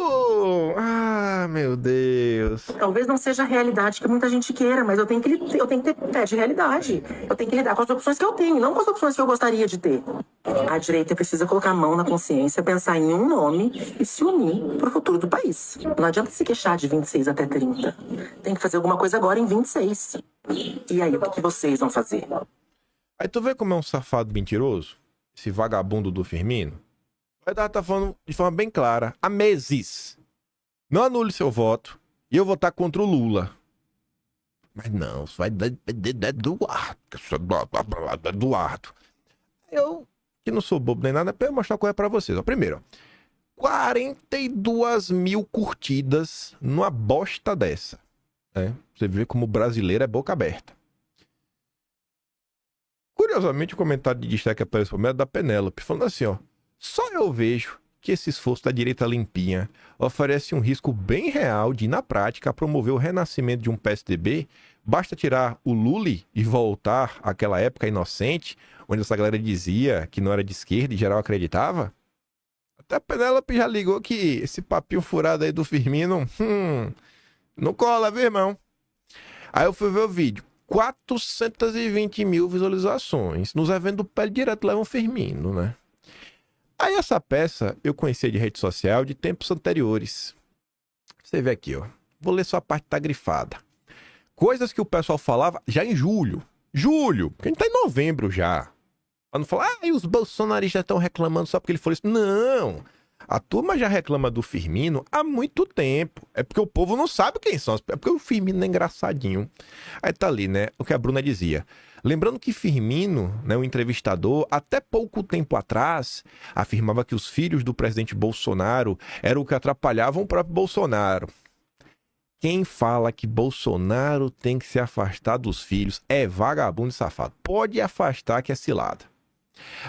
Ah, meu Deus. Talvez não seja a realidade que muita gente queira, mas eu tenho que ter pé de realidade. Eu tenho que lidar com as opções que eu tenho, não com as opções que eu gostaria de ter. A direita precisa colocar a mão na consciência, pensar em um nome e se unir para o futuro do país. Não adianta se queixar de 26 até 30. Tem que fazer alguma coisa agora em 26. E aí, o que vocês vão fazer? Aí tu vê como é um safado mentiroso? Esse vagabundo do Firmino? Ele tá falando de forma bem clara, há meses. Não anule seu voto e eu vou votar contra o Lula. Mas não, isso vai dar Eduardo. Eu, que não sou bobo nem nada, eu mostrar uma coisa pra vocês. Ó, primeiro, 42 mil curtidas numa bosta dessa. Né? Você vê como o brasileiro é boca aberta. Curiosamente, o comentário de destaque apareceu por meio da Penélope, falando assim, ó. Só eu vejo que esse esforço da direita limpinha oferece um risco bem real de, na prática, promover o renascimento de um PSDB. Basta tirar o Lula e voltar àquela época inocente, onde essa galera dizia que não era de esquerda e geral acreditava. Até a Penélope já ligou que esse papinho furado aí do Firmino, não cola, viu, irmão? Aí eu fui ver o vídeo. 420 mil visualizações. Nos eventos do Pé Direto levam Firmino, né? Aí essa peça eu conhecia de rede social de tempos anteriores. Você vê aqui, ó. Vou ler só a parte que tá grifada. Coisas que o pessoal falava já em julho. Julho, porque a gente tá em novembro já. Pra não falar, e os bolsonaristas estão reclamando só porque ele falou isso. Não! A turma já reclama do Firmino há muito tempo. É porque o povo não sabe quem são. É porque o Firmino é engraçadinho. Aí tá ali, né? O que a Bruna dizia. Lembrando que Firmino, né, o entrevistador, até pouco tempo atrás, afirmava que os filhos do presidente Bolsonaro eram o que atrapalhavam o próprio Bolsonaro. Quem fala que Bolsonaro tem que se afastar dos filhos é vagabundo e safado. Pode afastar que é cilada.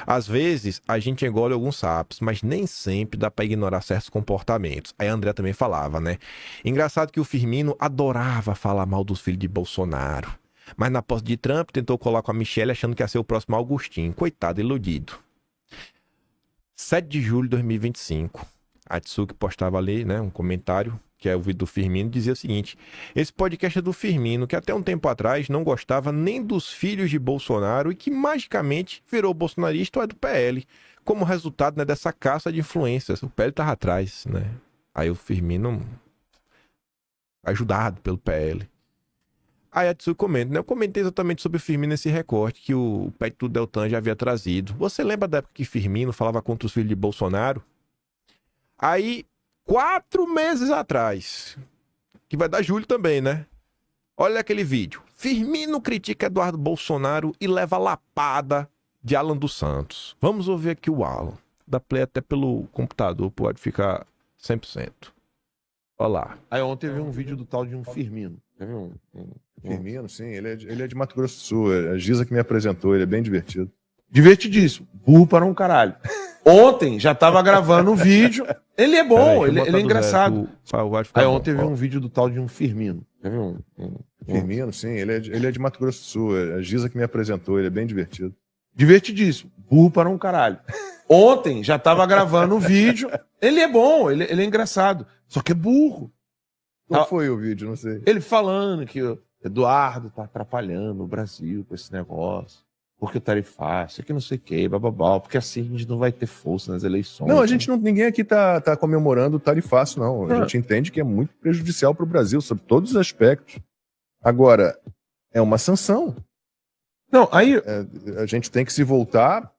Às vezes, a gente engole alguns sapos, mas nem sempre dá pra ignorar certos comportamentos. Aí a André também falava, né? Engraçado que o Firmino adorava falar mal dos filhos de Bolsonaro. Mas na posse de Trump, tentou colar com a Michelle achando que ia ser o próximo Augustinho. Coitado, iludido. 7 de julho de 2025. A Tsuki postava ali, né, um comentário, que é o vídeo do Firmino, dizia o seguinte: esse podcast é do Firmino, que até um tempo atrás não gostava nem dos filhos de Bolsonaro e que magicamente virou bolsonarista ou é do PL, como resultado, né, dessa caça de influências. O PL tava atrás, né? Aí o Firmino, ajudado pelo PL. Aí a Tsu comenta, né? Eu comentei exatamente sobre o Firmino nesse recorte que o Pet do Deltan já havia trazido. Você lembra da época que Firmino falava contra os filhos de Bolsonaro? Aí, 4 meses atrás, que vai dar julho também, né? Olha aquele vídeo. Firmino critica Eduardo Bolsonaro e leva lapada de Alan dos Santos. Vamos ouvir aqui o Alan. Dá play até pelo computador, pode ficar 100%. Olha lá. Aí ontem eu vi um vídeo do tal de um Firmino. Já viu Firmino, sim, ele é de Mato Grosso do Sul. É a Giza que me apresentou, ele é bem divertido. Divertidíssimo. Burro para um caralho. Ontem já tava gravando um vídeo. Ele é bom, ele é engraçado. Aí ontem eu vi um vídeo do tal de um Firmino. Já viu Firmino, sim, ele é de Mato Grosso do Sul. É a Giza que me apresentou, ele é bem divertido. Divertidíssimo. Burro para um caralho. Ontem já tava gravando um vídeo. Ele é bom, ele é engraçado. Só que é burro. Qual foi o vídeo? Não sei. Ele falando que o Eduardo tá atrapalhando o Brasil com esse negócio. Porque o tarifácio, que não sei o que, bababá, porque assim a gente não vai ter força nas eleições. Não, a gente não, ninguém aqui tá comemorando o tarifácio, não. A gente entende que é muito prejudicial para o Brasil, sob todos os aspectos. Agora, é uma sanção. Não, aí a gente tem que se voltar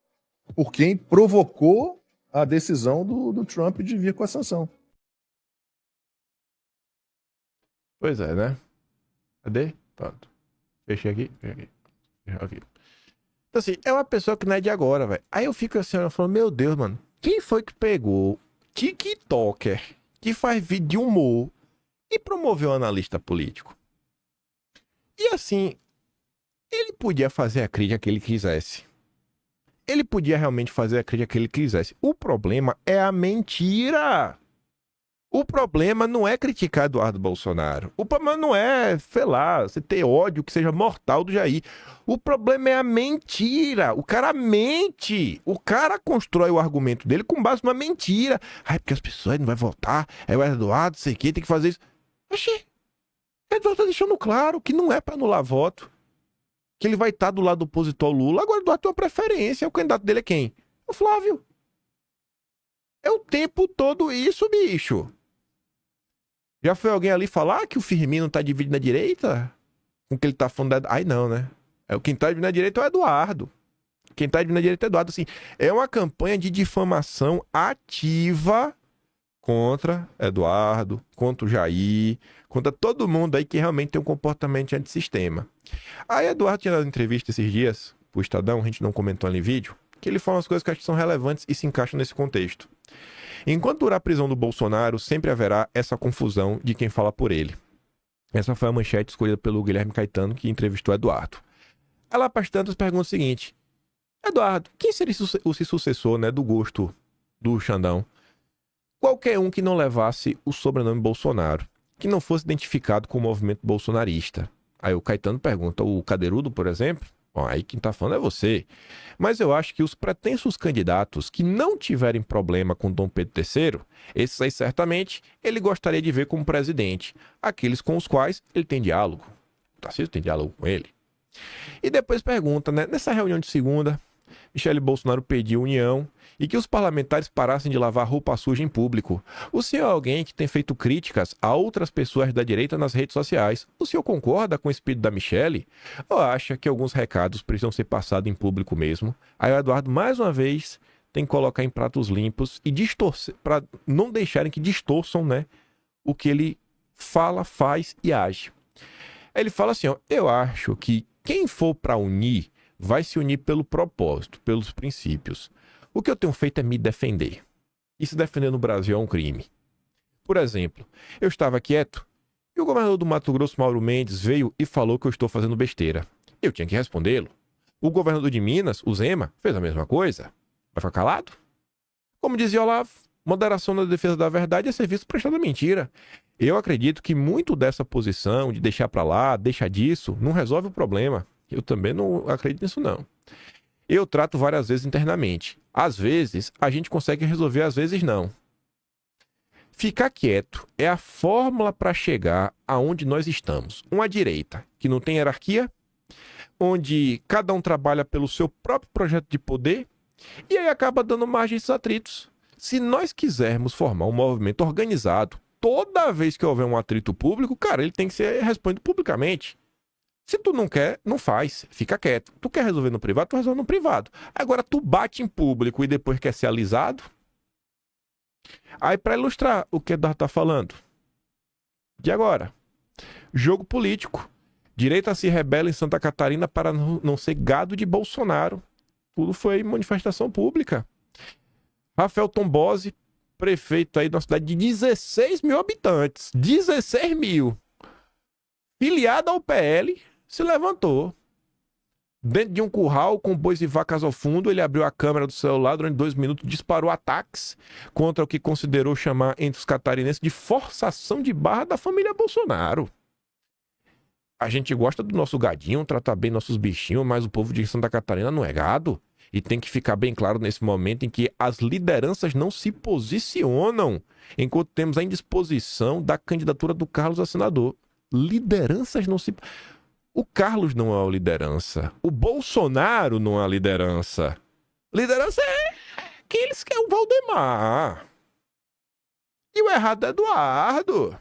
por quem provocou a decisão do Trump de vir com a sanção. Pois é, né? Cadê? Pronto. Fechei aqui. Então, assim, é uma pessoa que não é de agora, velho. Aí eu fico assim, eu falo, meu Deus, mano. Quem foi que pegou TikToker que faz vídeo de humor e promoveu um analista político? E assim, ele podia fazer a crítica que ele quisesse. Ele podia realmente fazer a crítica que ele quisesse. O problema é a mentira. O problema não é criticar Eduardo Bolsonaro. O problema não é, sei lá, você ter ódio que seja mortal do Jair. O problema é a mentira. O cara mente. O cara constrói o argumento dele com base numa mentira. Ai, porque as pessoas não vão votar. Aí o Eduardo, sei que, tem que fazer isso. Oxi. O Eduardo tá deixando claro que não é pra anular voto. Que ele vai estar do lado do opositor ao Lula. Agora o Eduardo tem uma preferência. O candidato dele é quem? O Flávio. É o tempo todo isso, bicho. Já foi alguém ali falar que o Firmino tá dividindo a direita? Com que ele tá falando da... Ai, não, né? Quem tá dividindo a direita é o Eduardo. Quem tá dividindo a direita é o Eduardo. Assim, é uma campanha de difamação ativa contra Eduardo, contra o Jair, contra todo mundo aí que realmente tem um comportamento antissistema. Aí Eduardo tinha dado entrevista esses dias pro Estadão, a gente não comentou ali em vídeo, que ele fala umas coisas que acho que são relevantes e se encaixam nesse contexto. Enquanto durar a prisão do Bolsonaro, sempre haverá essa confusão de quem fala por ele. Essa foi a manchete escolhida pelo Guilherme Caetano, que entrevistou Eduardo. Ela, para tantas, pergunta o seguinte: Eduardo, quem seria o sucessor, né, do gosto do Xandão? Qualquer um que não levasse o sobrenome Bolsonaro, que não fosse identificado com o movimento bolsonarista. Aí o Caetano pergunta, o Cadeirudo, por exemplo? Bom, aí quem tá falando é você. Mas eu acho que os pretensos candidatos que não tiverem problema com Dom Pedro III, esses aí certamente ele gostaria de ver como presidente. Aqueles com os quais ele tem diálogo. O Tarcísio tem diálogo com ele. E depois pergunta, né? Nessa reunião de segunda, Michele Bolsonaro pediu união e que os parlamentares parassem de lavar roupa suja em público. O senhor é alguém que tem feito críticas a outras pessoas da direita nas redes sociais. O senhor concorda com o espírito da Michele? Ou acha que alguns recados precisam ser passados em público mesmo? Aí o Eduardo, mais uma vez, tem que colocar em pratos limpos e distorcer, para não deixarem que distorçam, né, o que ele fala, faz e age. Aí ele fala assim, ó, eu acho que quem for para unir vai se unir pelo propósito, pelos princípios. O que eu tenho feito é me defender. E se defender no Brasil é um crime. Por exemplo, eu estava quieto e o governador do Mato Grosso, Mauro Mendes, veio e falou que eu estou fazendo besteira. Eu tinha que respondê-lo. O governador de Minas, o Zema, fez a mesma coisa. Vai ficar calado? Como dizia Olavo, moderação na defesa da verdade é serviço prestado à mentira. Eu acredito que muito dessa posição de deixar para lá, deixar disso, não resolve o problema. Eu também não acredito nisso, não. Eu trato várias vezes internamente. Às vezes, a gente consegue resolver, às vezes não. Ficar quieto é a fórmula para chegar aonde nós estamos. Uma direita que não tem hierarquia, onde cada um trabalha pelo seu próprio projeto de poder, e aí acaba dando margem a esses atritos. Se nós quisermos formar um movimento organizado, toda vez que houver um atrito público, cara, ele tem que ser respondido publicamente. Se tu não quer, não faz. Fica quieto. Tu quer resolver no privado, tu resolve no privado. Agora, tu bate em público e depois quer ser alisado? Aí, para ilustrar o que Eduardo tá falando. De agora. Jogo político. Direita se rebela em Santa Catarina para não ser gado de Bolsonaro. Tudo foi manifestação pública. Rafael Tombosi, prefeito aí de uma cidade de 16 mil habitantes. 16 mil. Filiado ao PL, se levantou. Dentro de um curral com bois e vacas ao fundo, ele abriu a câmera do celular durante 2 minutos, disparou ataques contra o que considerou chamar entre os catarinenses de forçação de barra da família Bolsonaro. A gente gosta do nosso gadinho, tratar bem nossos bichinhos, mas o povo de Santa Catarina não é gado. E tem que ficar bem claro nesse momento em que as lideranças não se posicionam, enquanto temos a indisposição da candidatura do Carlos a senador. Lideranças não se... O Carlos não é a liderança. O Bolsonaro não é a liderança. Liderança é aqueles que é o Valdemar. E o errado é Eduardo.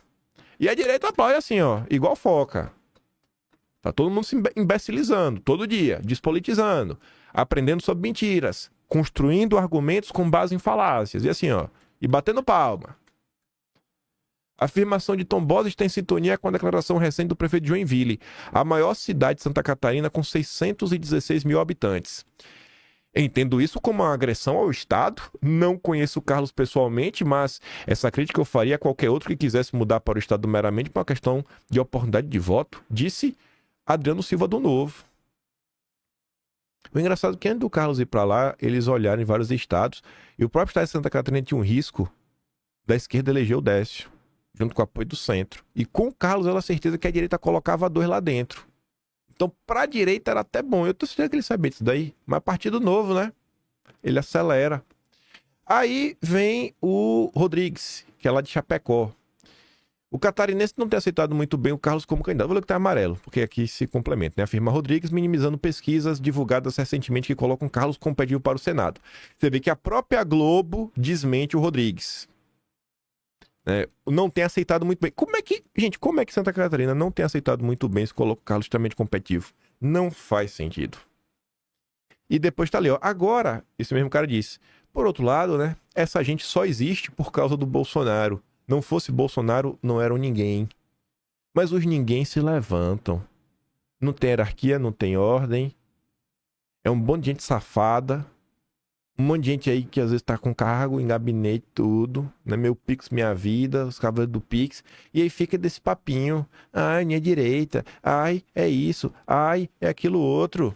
E a direita apoia assim, ó, igual foca. Tá todo mundo se imbecilizando, todo dia, despolitizando, aprendendo sobre mentiras. construindo argumentos com base em falácias. E assim, ó, e batendo palma. A afirmação de Tom Bosa está em sintonia com a declaração recente do prefeito de Joinville, a maior cidade de Santa Catarina com 616 mil habitantes. Entendo isso como uma agressão ao Estado. Não conheço o Carlos pessoalmente, mas essa crítica eu faria a qualquer outro que quisesse mudar para o Estado meramente por uma questão de oportunidade de voto, disse Adriano Silva do Novo. O engraçado é que antes do Carlos ir para lá, eles olharam em vários estados, e o próprio estado de Santa Catarina tinha um risco da esquerda eleger o Décio, junto com o apoio do centro. E com o Carlos, ela certeza que a direita colocava 2 lá dentro. Então, para a direita era até bom. Eu tô certeza que ele sabia disso daí. Mas partido novo, né? Ele acelera. Aí vem o Rodrigues, que é lá de Chapecó. O catarinense não tem aceitado muito bem o Carlos como candidato. Vou ler que tá amarelo, porque aqui se complementa, né? Afirma Rodrigues, minimizando pesquisas divulgadas recentemente que colocam Carlos competitivo para o Senado. Você vê que a própria Globo desmente o Rodrigues. Não tem aceitado muito bem. Como é que Santa Catarina não tem aceitado muito bem se coloca o Carlos extremamente competitivo? Não faz sentido. E depois tá ali, ó. Agora, esse mesmo cara disse, por outro lado, né? Essa gente só existe por causa do Bolsonaro. Não fosse Bolsonaro, não eram ninguém. Mas os ninguém se levantam. Não tem hierarquia, não tem ordem. É um bando de gente safada. Um monte de gente aí que às vezes tá com cargo em gabinete, tudo, né? Meu Pix, minha vida, os cavaleiros do Pix. E aí fica desse papinho. Ai, minha direita. Ai, é isso. Ai, é aquilo outro.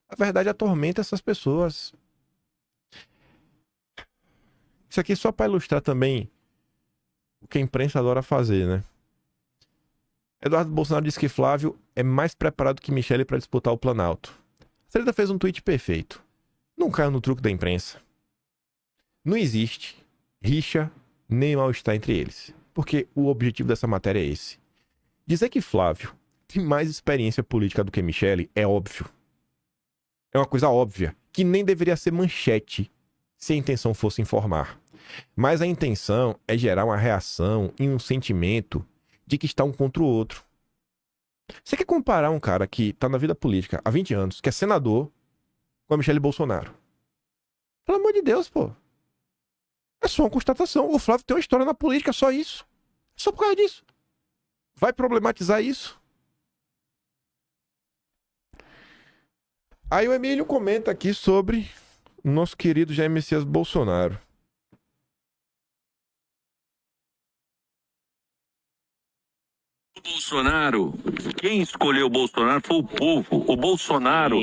A verdade atormenta essas pessoas. Isso aqui só para ilustrar também o que a imprensa adora fazer, né? Eduardo Bolsonaro disse que Flávio é mais preparado que Michele para disputar o Planalto. Sereda fez um tweet perfeito. Não caiu no truque da imprensa. Não existe rixa nem mal-estar entre eles. Porque o objetivo dessa matéria é esse. Dizer que Flávio tem mais experiência política do que Michele é óbvio. É uma coisa óbvia, que nem deveria ser manchete se a intenção fosse informar. Mas a intenção é gerar uma reação e um sentimento de que está um contra o outro. Você quer comparar um cara que está na vida política há 20 anos, que é senador, com a Michele Bolsonaro? Pelo amor de Deus, pô. É só uma constatação. O Flávio tem uma história na política, só isso. Só por causa disso. Vai problematizar isso? Aí o Emílio comenta aqui sobre o nosso querido Jair Messias Bolsonaro. Bolsonaro, quem escolheu o Bolsonaro foi o povo. O Bolsonaro,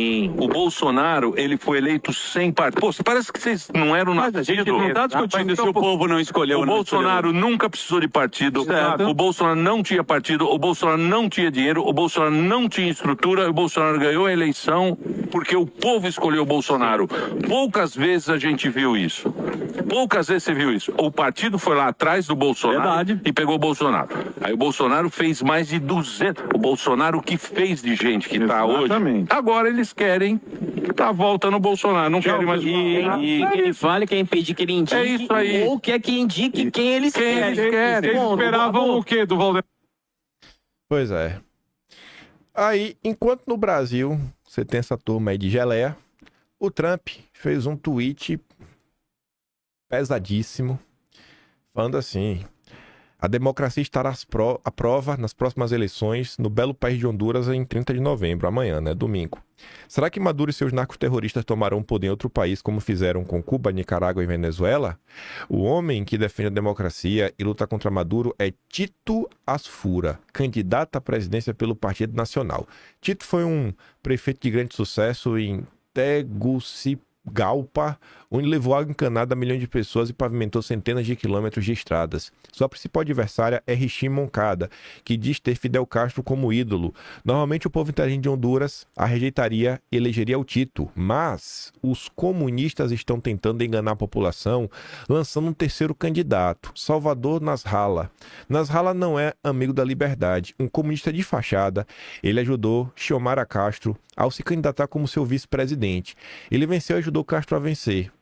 ele foi eleito sem partido. Pô, parece que vocês não eram na partido. A gente não está discutindo se o povo não escolheu. O Bolsonaro nunca precisou de partido. O Bolsonaro não tinha partido. O Bolsonaro não tinha dinheiro. O Bolsonaro não tinha estrutura. O Bolsonaro ganhou a eleição porque o povo escolheu o Bolsonaro. Poucas vezes a gente viu isso. Poucas vezes você viu isso. O partido foi lá atrás do Bolsonaro e pegou o Bolsonaro. Aí o Bolsonaro fez mais de 200. O Bolsonaro que fez de gente que está hoje. Agora eles querem dar a volta no Bolsonaro. Não querem mais. E que ele fale, quer impedir que ele indique. É isso aí. Ou quer que indique quem eles querem. Eles esperavam o quê do Valdemar? Pois é. Aí, enquanto no Brasil você tem essa turma aí de geleia, o Trump fez um tweet pesadíssimo, falando assim: a democracia estará à prova nas próximas eleições no belo país de Honduras em 30 de novembro, amanhã, né? Domingo. Será que Maduro e seus narcoterroristas tomarão poder em outro país como fizeram com Cuba, Nicarágua e Venezuela? O homem que defende a democracia e luta contra Maduro é Tito Asfura, candidato à presidência pelo Partido Nacional. Tito foi um prefeito de grande sucesso em Tegucigalpa, onde levou água encanada a milhões de pessoas e pavimentou centenas de quilômetros de estradas. Sua principal adversária é Richim Moncada, que diz ter Fidel Castro como ídolo. Normalmente o povo inteligente de Honduras a rejeitaria e elegeria o Tito, mas os comunistas estão tentando enganar a população, lançando um terceiro candidato, Salvador Nasrallah. Nasrallah não é amigo da liberdade, um comunista de fachada. Ele ajudou Xiomara Castro ao se candidatar como seu vice-presidente. Ele venceu e ajudou Castro a vencer.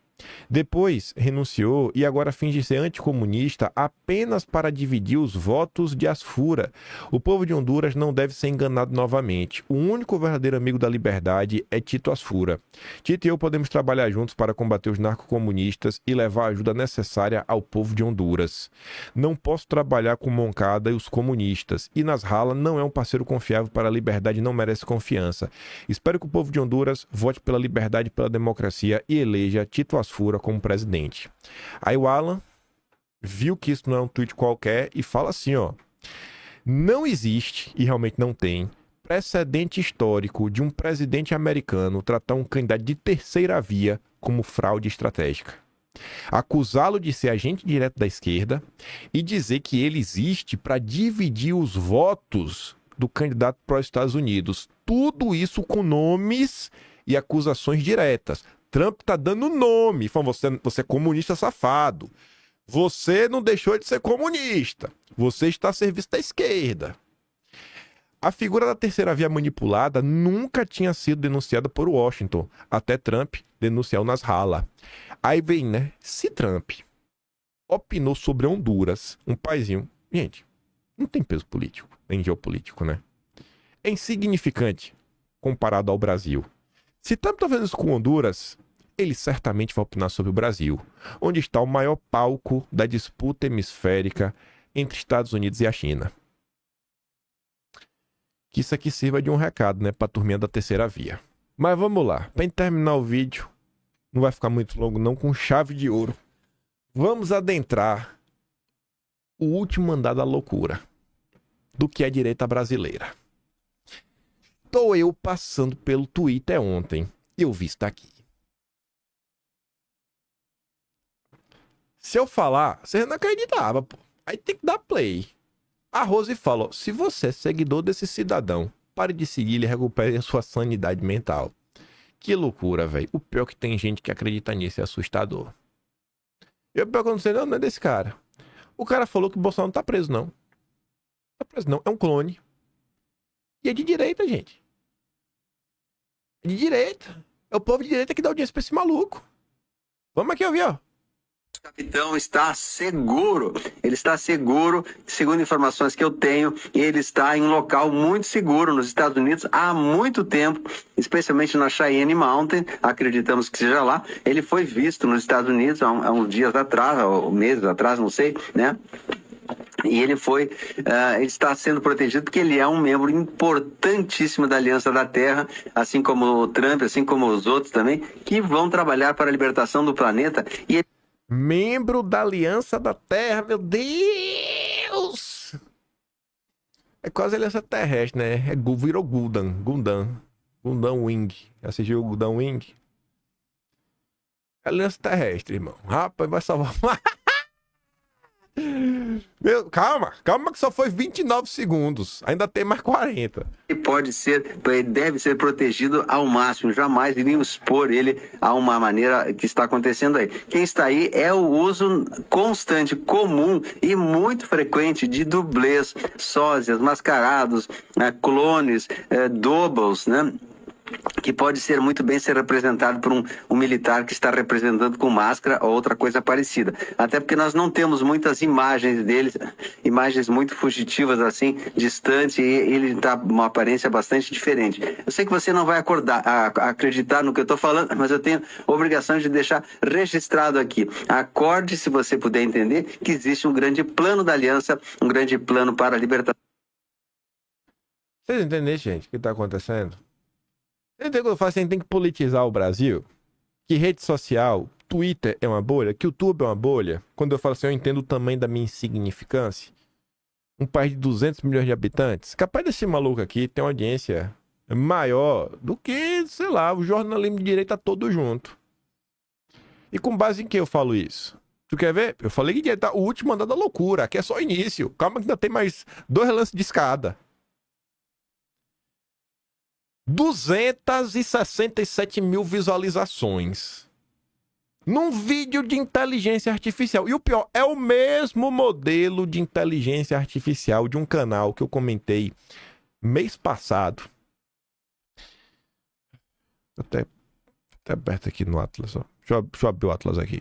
Depois renunciou e agora finge ser anticomunista apenas para dividir os votos de Asfura. O povo de Honduras não deve ser enganado novamente. O único verdadeiro amigo da liberdade é Tito Asfura. Tito e eu podemos trabalhar juntos para combater os narcocomunistas e levar a ajuda necessária ao povo de Honduras. Não posso trabalhar com Moncada e os comunistas. E Nasrallah não é um parceiro confiável para a liberdade e não merece confiança. Espero que o povo de Honduras vote pela liberdade e pela democracia e eleja Tito Asfura como presidente. Aí o Alan viu que isso não é um tweet qualquer e fala assim, ó: não existe, e realmente não tem, precedente histórico de um presidente americano tratar um candidato de terceira via como fraude estratégica. Acusá-lo de ser agente direto da esquerda e dizer que ele existe para dividir os votos do candidato para os Estados Unidos. Tudo isso com nomes e acusações diretas. Trump tá dando nome, falando, você é comunista safado. Você não deixou de ser comunista. Você está a serviço da esquerda. A figura da terceira via manipulada nunca tinha sido denunciada por Washington, até Trump denunciar o Nasrallah. Aí vem, né? Se Trump opinou sobre Honduras, um paizinho... Gente, não tem peso político, nem geopolítico, né? É insignificante comparado ao Brasil. Se Trump está fazendo isso com Honduras, ele certamente vai opinar sobre o Brasil, onde está o maior palco da disputa hemisférica entre Estados Unidos e a China. Que isso aqui sirva de um recado, né, para a turminha da terceira via. Mas vamos lá, para terminar o vídeo, não vai ficar muito longo não, com chave de ouro. Vamos adentrar o último andar da loucura do que é a direita brasileira. Tô eu passando pelo Twitter ontem e eu vi isso daqui. Se eu falar, você não acreditava, pô. Aí tem que dar play. A Rose falou: se você é seguidor desse cidadão, pare de seguir e recupere a sua sanidade mental. Que loucura, velho. O pior é que tem gente que acredita nisso, é assustador. E o pior que eu não sei não é desse cara. O cara falou que o Bolsonaro não tá preso, não. Não tá preso, não. É um clone. E é de direita, gente. É de direita. É o povo de direita que dá audiência pra esse maluco. Vamos aqui ouvir, ó. O capitão está seguro. Ele está seguro, segundo informações que eu tenho, ele está em um local muito seguro nos Estados Unidos há muito tempo, especialmente na Cheyenne Mountain, acreditamos que seja lá. Ele foi visto nos Estados Unidos há uns dias atrás, ou meses atrás, não sei, né? E ele está sendo protegido porque ele é um membro importantíssimo da Aliança da Terra, assim como o Trump, assim como os outros também, que vão trabalhar para a libertação do planeta. E membro da Aliança da Terra, meu Deus! É quase Aliança Terrestre, né? Virou Gundam Wing. Assistiu o Gundam Wing? Aliança Terrestre, irmão. Rapaz, vai salvar... Calma que só foi 29 segundos. Ainda tem mais 40. Ele deve ser protegido ao máximo. Jamais iríamos expor ele a uma maneira que está acontecendo aí. Quem está aí é o uso constante, comum e muito frequente de dublês, sósias, mascarados, clones, doubles, né? Que pode ser muito bem ser representado por um militar que está representando com máscara ou outra coisa parecida. Até porque nós não temos muitas imagens deles, imagens muito fugitivas assim, distante, e ele está uma aparência bastante diferente. Eu sei que você não vai acreditar no que eu estou falando, mas eu tenho a obrigação de deixar registrado aqui. Acorde, se você puder entender, que existe um grande plano da aliança, um grande plano para a libertação. Vocês entendem, gente, o que está acontecendo? Você entendeu que eu falo assim, tem que politizar o Brasil? Que rede social, Twitter é uma bolha, que YouTube é uma bolha? Quando eu falo assim, eu entendo o tamanho da minha insignificância. Um país de 200 milhões de habitantes, capaz desse maluco aqui ter uma audiência maior do que, sei lá, o jornalismo de direita todo junto. E com base em que eu falo isso? Tu quer ver? Eu falei que tá o último andar da loucura, aqui é só o início. Calma que ainda tem mais 2 lances de escada. 267 mil visualizações num vídeo de inteligência artificial. E o pior, é o mesmo modelo de inteligência artificial de um canal que eu comentei mês passado. Até aberto aqui no Atlas, ó. Deixa Deixa eu abrir o Atlas aqui.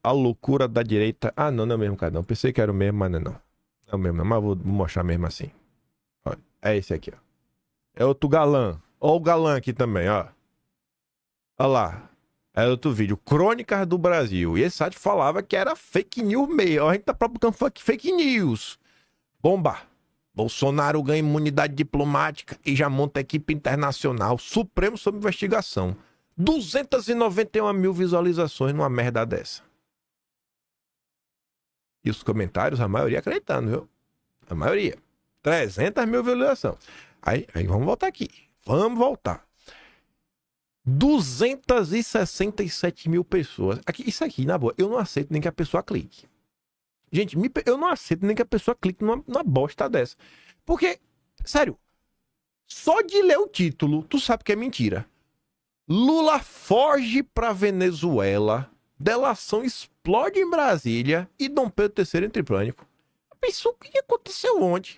A loucura da direita. Ah, não é o mesmo cara, não. Pensei que era o mesmo, mas não é não. É o mesmo, não. Mas vou mostrar mesmo assim. Olha, é esse aqui, ó. É outro galã. Olha o galã aqui também, ó. Olha lá. É outro vídeo. Crônicas do Brasil. E esse site falava que era fake news meio. A gente tá propagando fake news. Bomba. Bolsonaro ganha imunidade diplomática e já monta equipe internacional. Supremo sob investigação. 291 mil visualizações numa merda dessa. E os comentários, a maioria acreditando, viu? A maioria. 300 mil visualizações. Aí vamos voltar aqui. Vamos voltar. 267 mil pessoas. Isso aqui, na boa, eu não aceito nem que a pessoa clique. Gente, eu não aceito nem que a pessoa clique numa bosta dessa. Porque, sério, só de ler o título, tu sabe que é mentira. Lula foge pra Venezuela, delação explode em Brasília e Dom Pedro III entra em pânico. Pensou o que aconteceu ontem?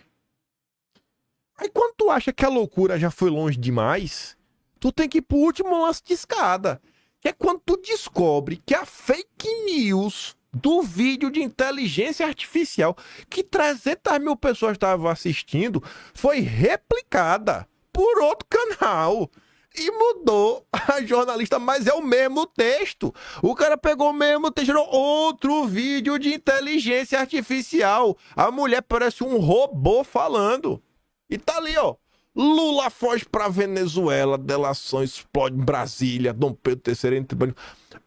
Aí quando tu acha que a loucura já foi longe demais, tu tem que ir pro último lance de escada. Que é quando tu descobre que a fake news do vídeo de inteligência artificial que 300 mil pessoas estavam assistindo foi replicada por outro canal. E mudou a jornalista, mas é o mesmo texto. O cara pegou o mesmo texto, tirou outro vídeo de inteligência artificial. A mulher parece um robô falando. E tá ali, ó. Lula foge pra Venezuela, delação explode em Brasília, Dom Pedro III entre banho.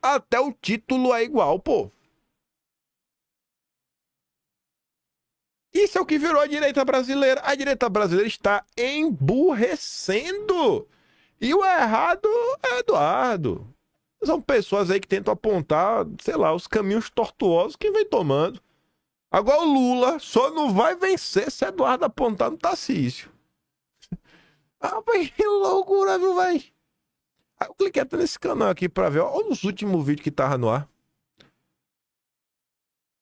Até o título é igual, pô. Isso é o que virou a direita brasileira. A direita brasileira está emburrecendo. E o errado é Eduardo. São pessoas aí que tentam apontar, sei lá, os caminhos tortuosos que vem tomando. Agora o Lula só não vai vencer se Eduardo apontar no Tarcísio. Ah, que loucura, viu, velho? Aí eu cliquei até nesse canal aqui pra ver. Olha os últimos vídeos que tava no ar.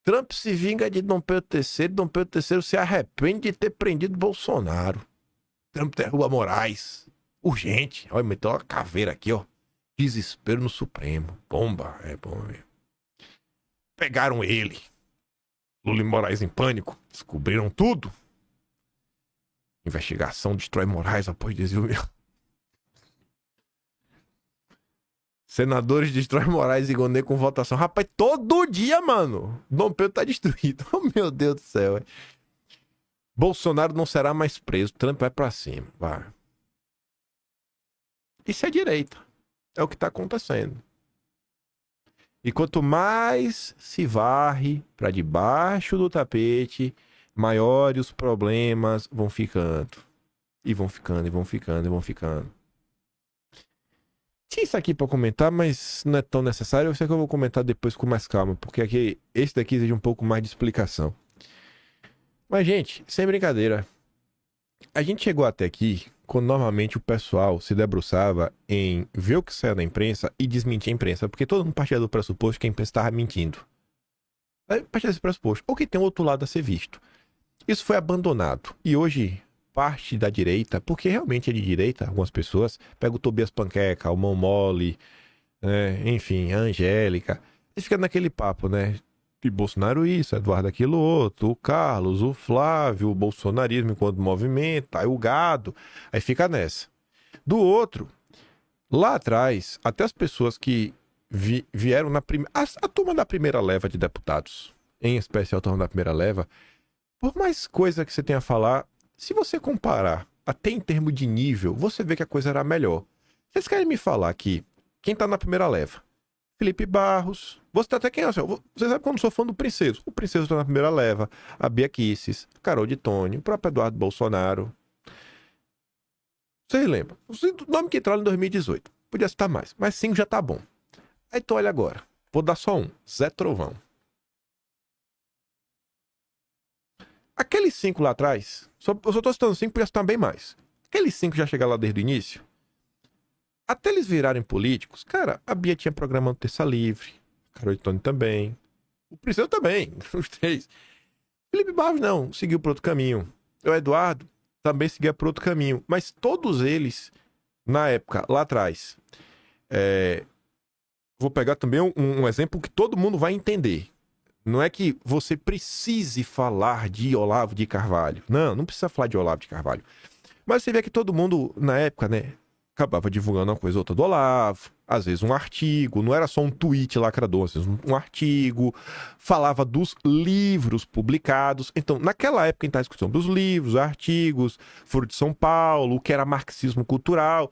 Trump se vinga de Dom Pedro III. Dom Pedro III se arrepende de ter prendido Bolsonaro. Trump derruba Moraes. Urgente. Olha, meteu uma caveira aqui, ó. Desespero no Supremo. Bomba. É bom mesmo. Pegaram ele. Lula e Moraes em pânico. Descobriram tudo. Investigação destrói Moraes após desvio. Senadores destrói Moraes e Gondê com votação. Rapaz, todo dia, mano. Dom Pedro tá destruído. Oh, meu Deus do céu. Bolsonaro não será mais preso. Trump vai pra cima. Vai. Isso é direita. É o que tá acontecendo. E quanto mais se varre pra debaixo do tapete, maiores os problemas vão ficando. E vão ficando, e vão ficando, e vão ficando. Tinha isso aqui pra comentar, mas não é tão necessário. Eu sei que eu vou comentar depois com mais calma, porque aqui, esse daqui exige um pouco mais de explicação. Mas, gente, sem brincadeira. A gente chegou até aqui quando normalmente o pessoal se debruçava em ver o que saiu da imprensa e desmentir a imprensa, porque todo mundo partia do pressuposto que a imprensa estava mentindo. Partia desse pressuposto. Ou que tem outro lado a ser visto. Isso foi abandonado. E hoje, parte da direita, porque realmente é de direita, algumas pessoas, pega o Tobias Panqueca, o Mão Mole, enfim, a Angélica, e fica naquele papo, né? De Bolsonaro isso, Eduardo aquilo outro, o Carlos, o Flávio, o bolsonarismo enquanto movimento, aí o gado, aí fica nessa. Do outro, lá atrás, até as pessoas que vieram na primeira... A turma da primeira leva de deputados, em especial a turma da primeira leva, por mais coisa que você tenha a falar, se você comparar até em termos de nível, você vê que a coisa era melhor. Vocês querem me falar que quem tá na primeira leva? Felipe Barros, você tá até quem é? Você sabe que eu não sou fã do Princeso. O Princeso tá na primeira leva, a Bia Kicis, Carol de Tone, o próprio Eduardo Bolsonaro. Vocês lembram? O nome que entraram em 2018. Podia citar mais, mas 5 já tá bom. Aí tu olha agora. Vou dar só um. Zé Trovão. Aqueles 5 lá atrás, eu só tô citando 5, podia citar bem mais. Aqueles 5 já chegaram lá desde o início. Até eles virarem políticos, cara, a Bia tinha programa no Terça Livre, Carol de Tone também, o Priscila também, os 3. Felipe Barros não, seguiu por outro caminho. O Eduardo também seguia por outro caminho. Mas todos eles, na época, lá atrás, vou pegar também um exemplo que todo mundo vai entender. Não é que você precise falar de Olavo de Carvalho. Não precisa falar de Olavo de Carvalho. Mas você vê que todo mundo, na época, né, acabava divulgando uma coisa ou outra do Olavo, às vezes um artigo, não era só um tweet lacrador, às vezes um artigo, falava dos livros publicados. Então, naquela época, a gente estava discutindo dos livros, artigos, Foro de São Paulo, o que era marxismo cultural.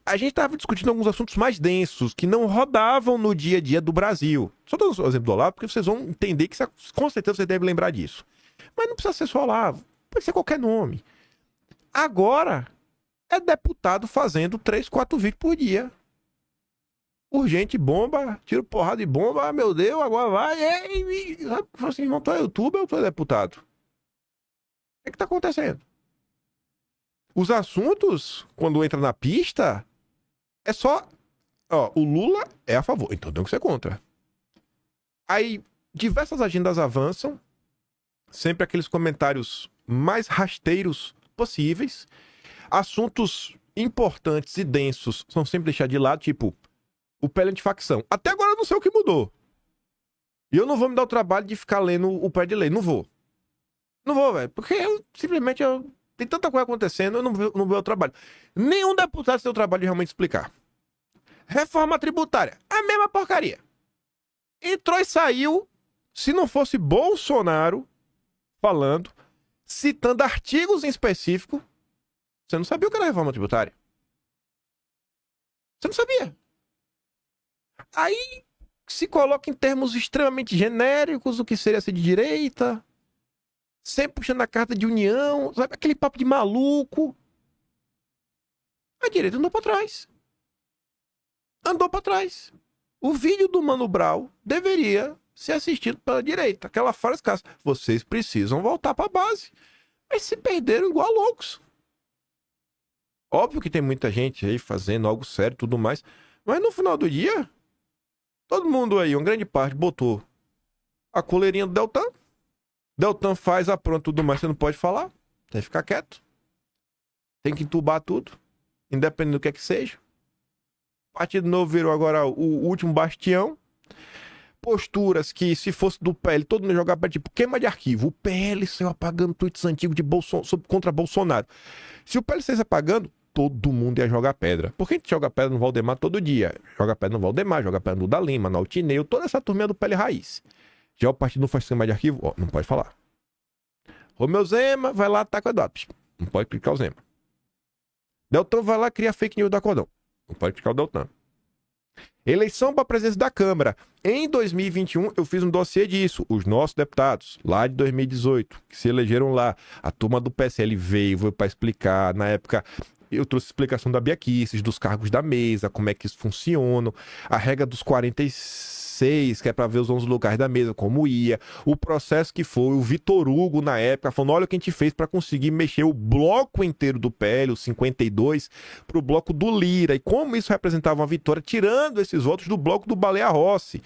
A gente estava discutindo alguns assuntos mais densos, que não rodavam no dia a dia do Brasil. Só dando o exemplo do Olavo, porque vocês vão entender que com certeza você deve lembrar disso. Mas não precisa ser só Olavo, pode ser qualquer nome. Agora, é deputado fazendo 3, 4 vídeos por dia. Urgente, bomba, tiro porrada de bomba, meu Deus, agora vai. Fala assim, não tô youtuber ou tô deputado? O que tá acontecendo? Os assuntos, quando entra na pista, é só... Ó, o Lula é a favor, então tem que ser contra. Aí, diversas agendas avançam, sempre aqueles comentários mais rasteiros possíveis. Assuntos importantes e densos são sempre deixados de lado, tipo o PL antifacção. Até agora eu não sei o que mudou. E eu não vou me dar o trabalho de ficar lendo o pé de lei. Não vou. Não vou, velho. Porque simplesmente tem tanta coisa acontecendo, eu não vou o trabalho. Nenhum deputado tem o trabalho de realmente explicar. Reforma tributária. A mesma porcaria. Entrou e saiu. Se não fosse Bolsonaro falando, citando artigos em específico, você não sabia o que era reforma tributária. Você não sabia. Aí se coloca em termos extremamente genéricos o que seria ser de direita, sempre puxando a carta de união, sabe? Aquele papo de maluco. A direita andou pra trás. Andou pra trás. O vídeo do Mano Brown deveria ser assistido pela direita. Aquela frase escassa. Vocês precisam voltar pra base. Mas se perderam igual loucos. Óbvio que tem muita gente aí fazendo algo sério e tudo mais. Mas no final do dia, todo mundo aí, uma grande parte, botou a coleirinha do Deltan. Deltan faz, apronta tudo mais, você não pode falar. Tem que ficar quieto. Tem que entubar tudo. Independente do que é que seja. Partido Novo virou agora o último bastião. Posturas que, se fosse do PL, todo mundo ia jogar para tipo queima de arquivo. O PL saiu apagando tweets antigos de contra Bolsonaro. Se o PL saísse apagando, todo mundo ia jogar pedra. Porque a gente joga pedra no Valdemar todo dia. Joga pedra no Valdemar, joga pedra no da Lima, no Altineu, toda essa turminha do PL raiz. Já o partido não faz queima de arquivo, ó, não pode falar. Romeu Zema vai lá, ataca o Eduardo. Não pode clicar o Zema. Deltan vai lá, cria fake news da Cordão. Não pode clicar o Deltan. Eleição para a presidência da Câmara. Em 2021, eu fiz um dossiê disso. Os nossos deputados, lá de 2018, que se elegeram lá. A turma do PSL veio para explicar. Na época, eu trouxe explicação da Bia Kicis, dos cargos da mesa, como é que isso funciona. A regra dos 46, que é para ver os 11 lugares da mesa, como ia. O processo que foi. O Vitor Hugo, na época, falando, olha o que a gente fez para conseguir mexer o bloco inteiro do PL, os 52, para o bloco do Lira. E como isso representava uma vitória, tirando esses votos do bloco do Baleia Rossi.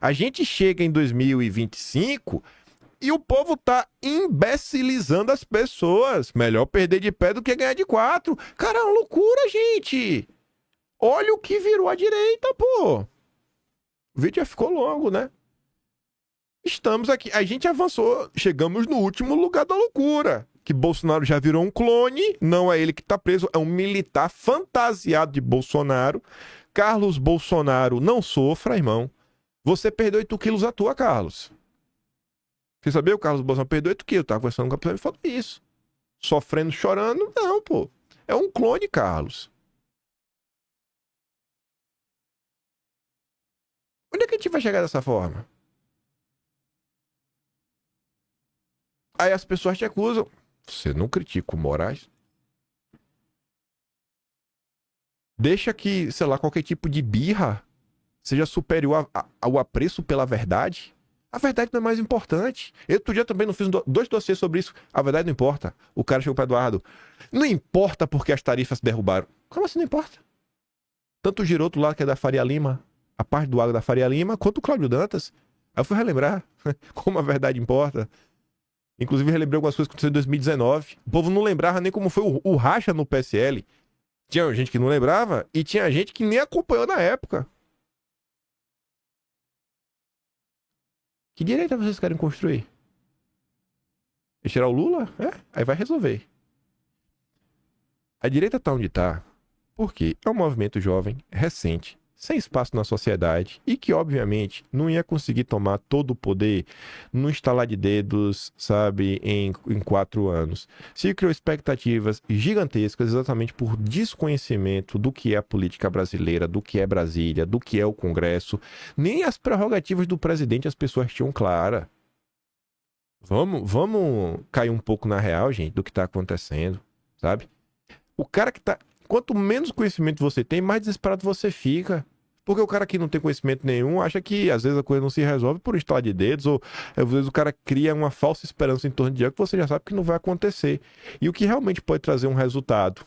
A gente chega em 2025 e o povo tá imbecilizando as pessoas. Melhor perder de pé do que ganhar de 4. Cara, é uma loucura, gente. Olha o que virou a direita, pô. O vídeo já ficou longo, né? Estamos aqui. A gente avançou. Chegamos no último lugar da loucura. Que Bolsonaro já virou um clone. Não é ele que tá preso. É um militar fantasiado de Bolsonaro. Carlos Bolsonaro, não sofra, irmão. Você perdeu 8 quilos à toa, Carlos. Você sabia? O Carlos Bolsonaro perdeu 8 quilos. Eu tava conversando com a pessoa e falou isso. Sofrendo, chorando. Não, pô. É um clone, Carlos. Onde é que a gente vai chegar dessa forma? Aí as pessoas te acusam. Você não critica o Moraes? Deixa que, sei lá, qualquer tipo de birra seja superior ao apreço pela verdade. A verdade não é mais importante. Eu outro dia também não fiz 2 dossiês sobre isso. A verdade não importa. O cara chegou para Eduardo. Não importa porque as tarifas se derrubaram. Como assim não importa? Tanto o Giroto lá, que é da Faria Lima, a parte do água da Faria Lima, quanto o Cláudio Dantas. Aí eu fui relembrar como a verdade importa. Inclusive, relembrei algumas coisas que aconteceram em 2019. O povo não lembrava nem como foi o racha no PSL. Tinha gente que não lembrava e tinha gente que nem acompanhou na época. Que direita vocês querem construir? E tirar o Lula? Aí vai resolver. A direita tá onde tá porque é um movimento jovem, recente, sem espaço na sociedade e que, obviamente, não ia conseguir tomar todo o poder no estalar de dedos, sabe, em 4 anos. Se criou expectativas gigantescas exatamente por desconhecimento do que é a política brasileira, do que é Brasília, do que é o Congresso. Nem as prerrogativas do presidente as pessoas tinham clara. Vamos cair um pouco na real, gente, do que tá acontecendo, sabe? O cara que tá... Quanto menos conhecimento você tem, mais desesperado você fica. Porque o cara que não tem conhecimento nenhum acha que às vezes a coisa não se resolve por um estalar de dedos, ou às vezes o cara cria uma falsa esperança em torno de algo que você já sabe que não vai acontecer. E o que realmente pode trazer um resultado,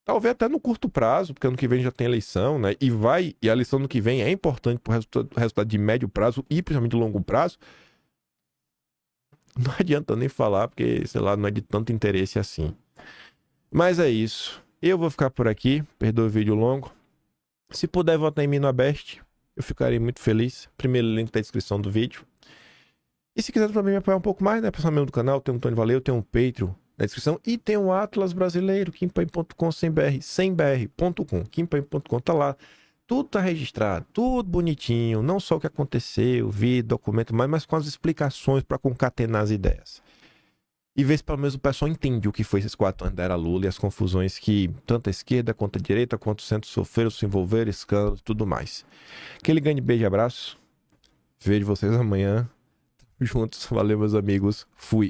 talvez até no curto prazo, porque ano que vem já tem eleição, né? E a eleição do que vem é importante para o resultado de médio prazo e principalmente de longo prazo. Não adianta nem falar, porque, sei lá, não é de tanto interesse assim. Mas é isso. Eu vou ficar por aqui. Perdoa o vídeo longo. Se puder votar em mim no Abest, eu ficarei muito feliz. Primeiro link da descrição do vídeo. E se quiser também me apoiar um pouco mais, né? Pessoal mesmo do canal, tem um Tony Valeu, tem um Patreon na descrição. E tem um Atlas brasileiro, kimpaim.com, sem br.com. Kimpaim.com tá lá. Tudo tá registrado, tudo bonitinho. Não só o que aconteceu, vídeo, documento, mas com as explicações para concatenar as ideias. E ver se pelo menos o pessoal entende o que foi esses 4 anos da era Lula e as confusões que tanto a esquerda, quanto a direita, quanto o centro sofreram, se envolveram, escândalos e tudo mais. Aquele grande beijo e abraço. Vejo vocês amanhã. Juntos. Valeu, meus amigos. Fui.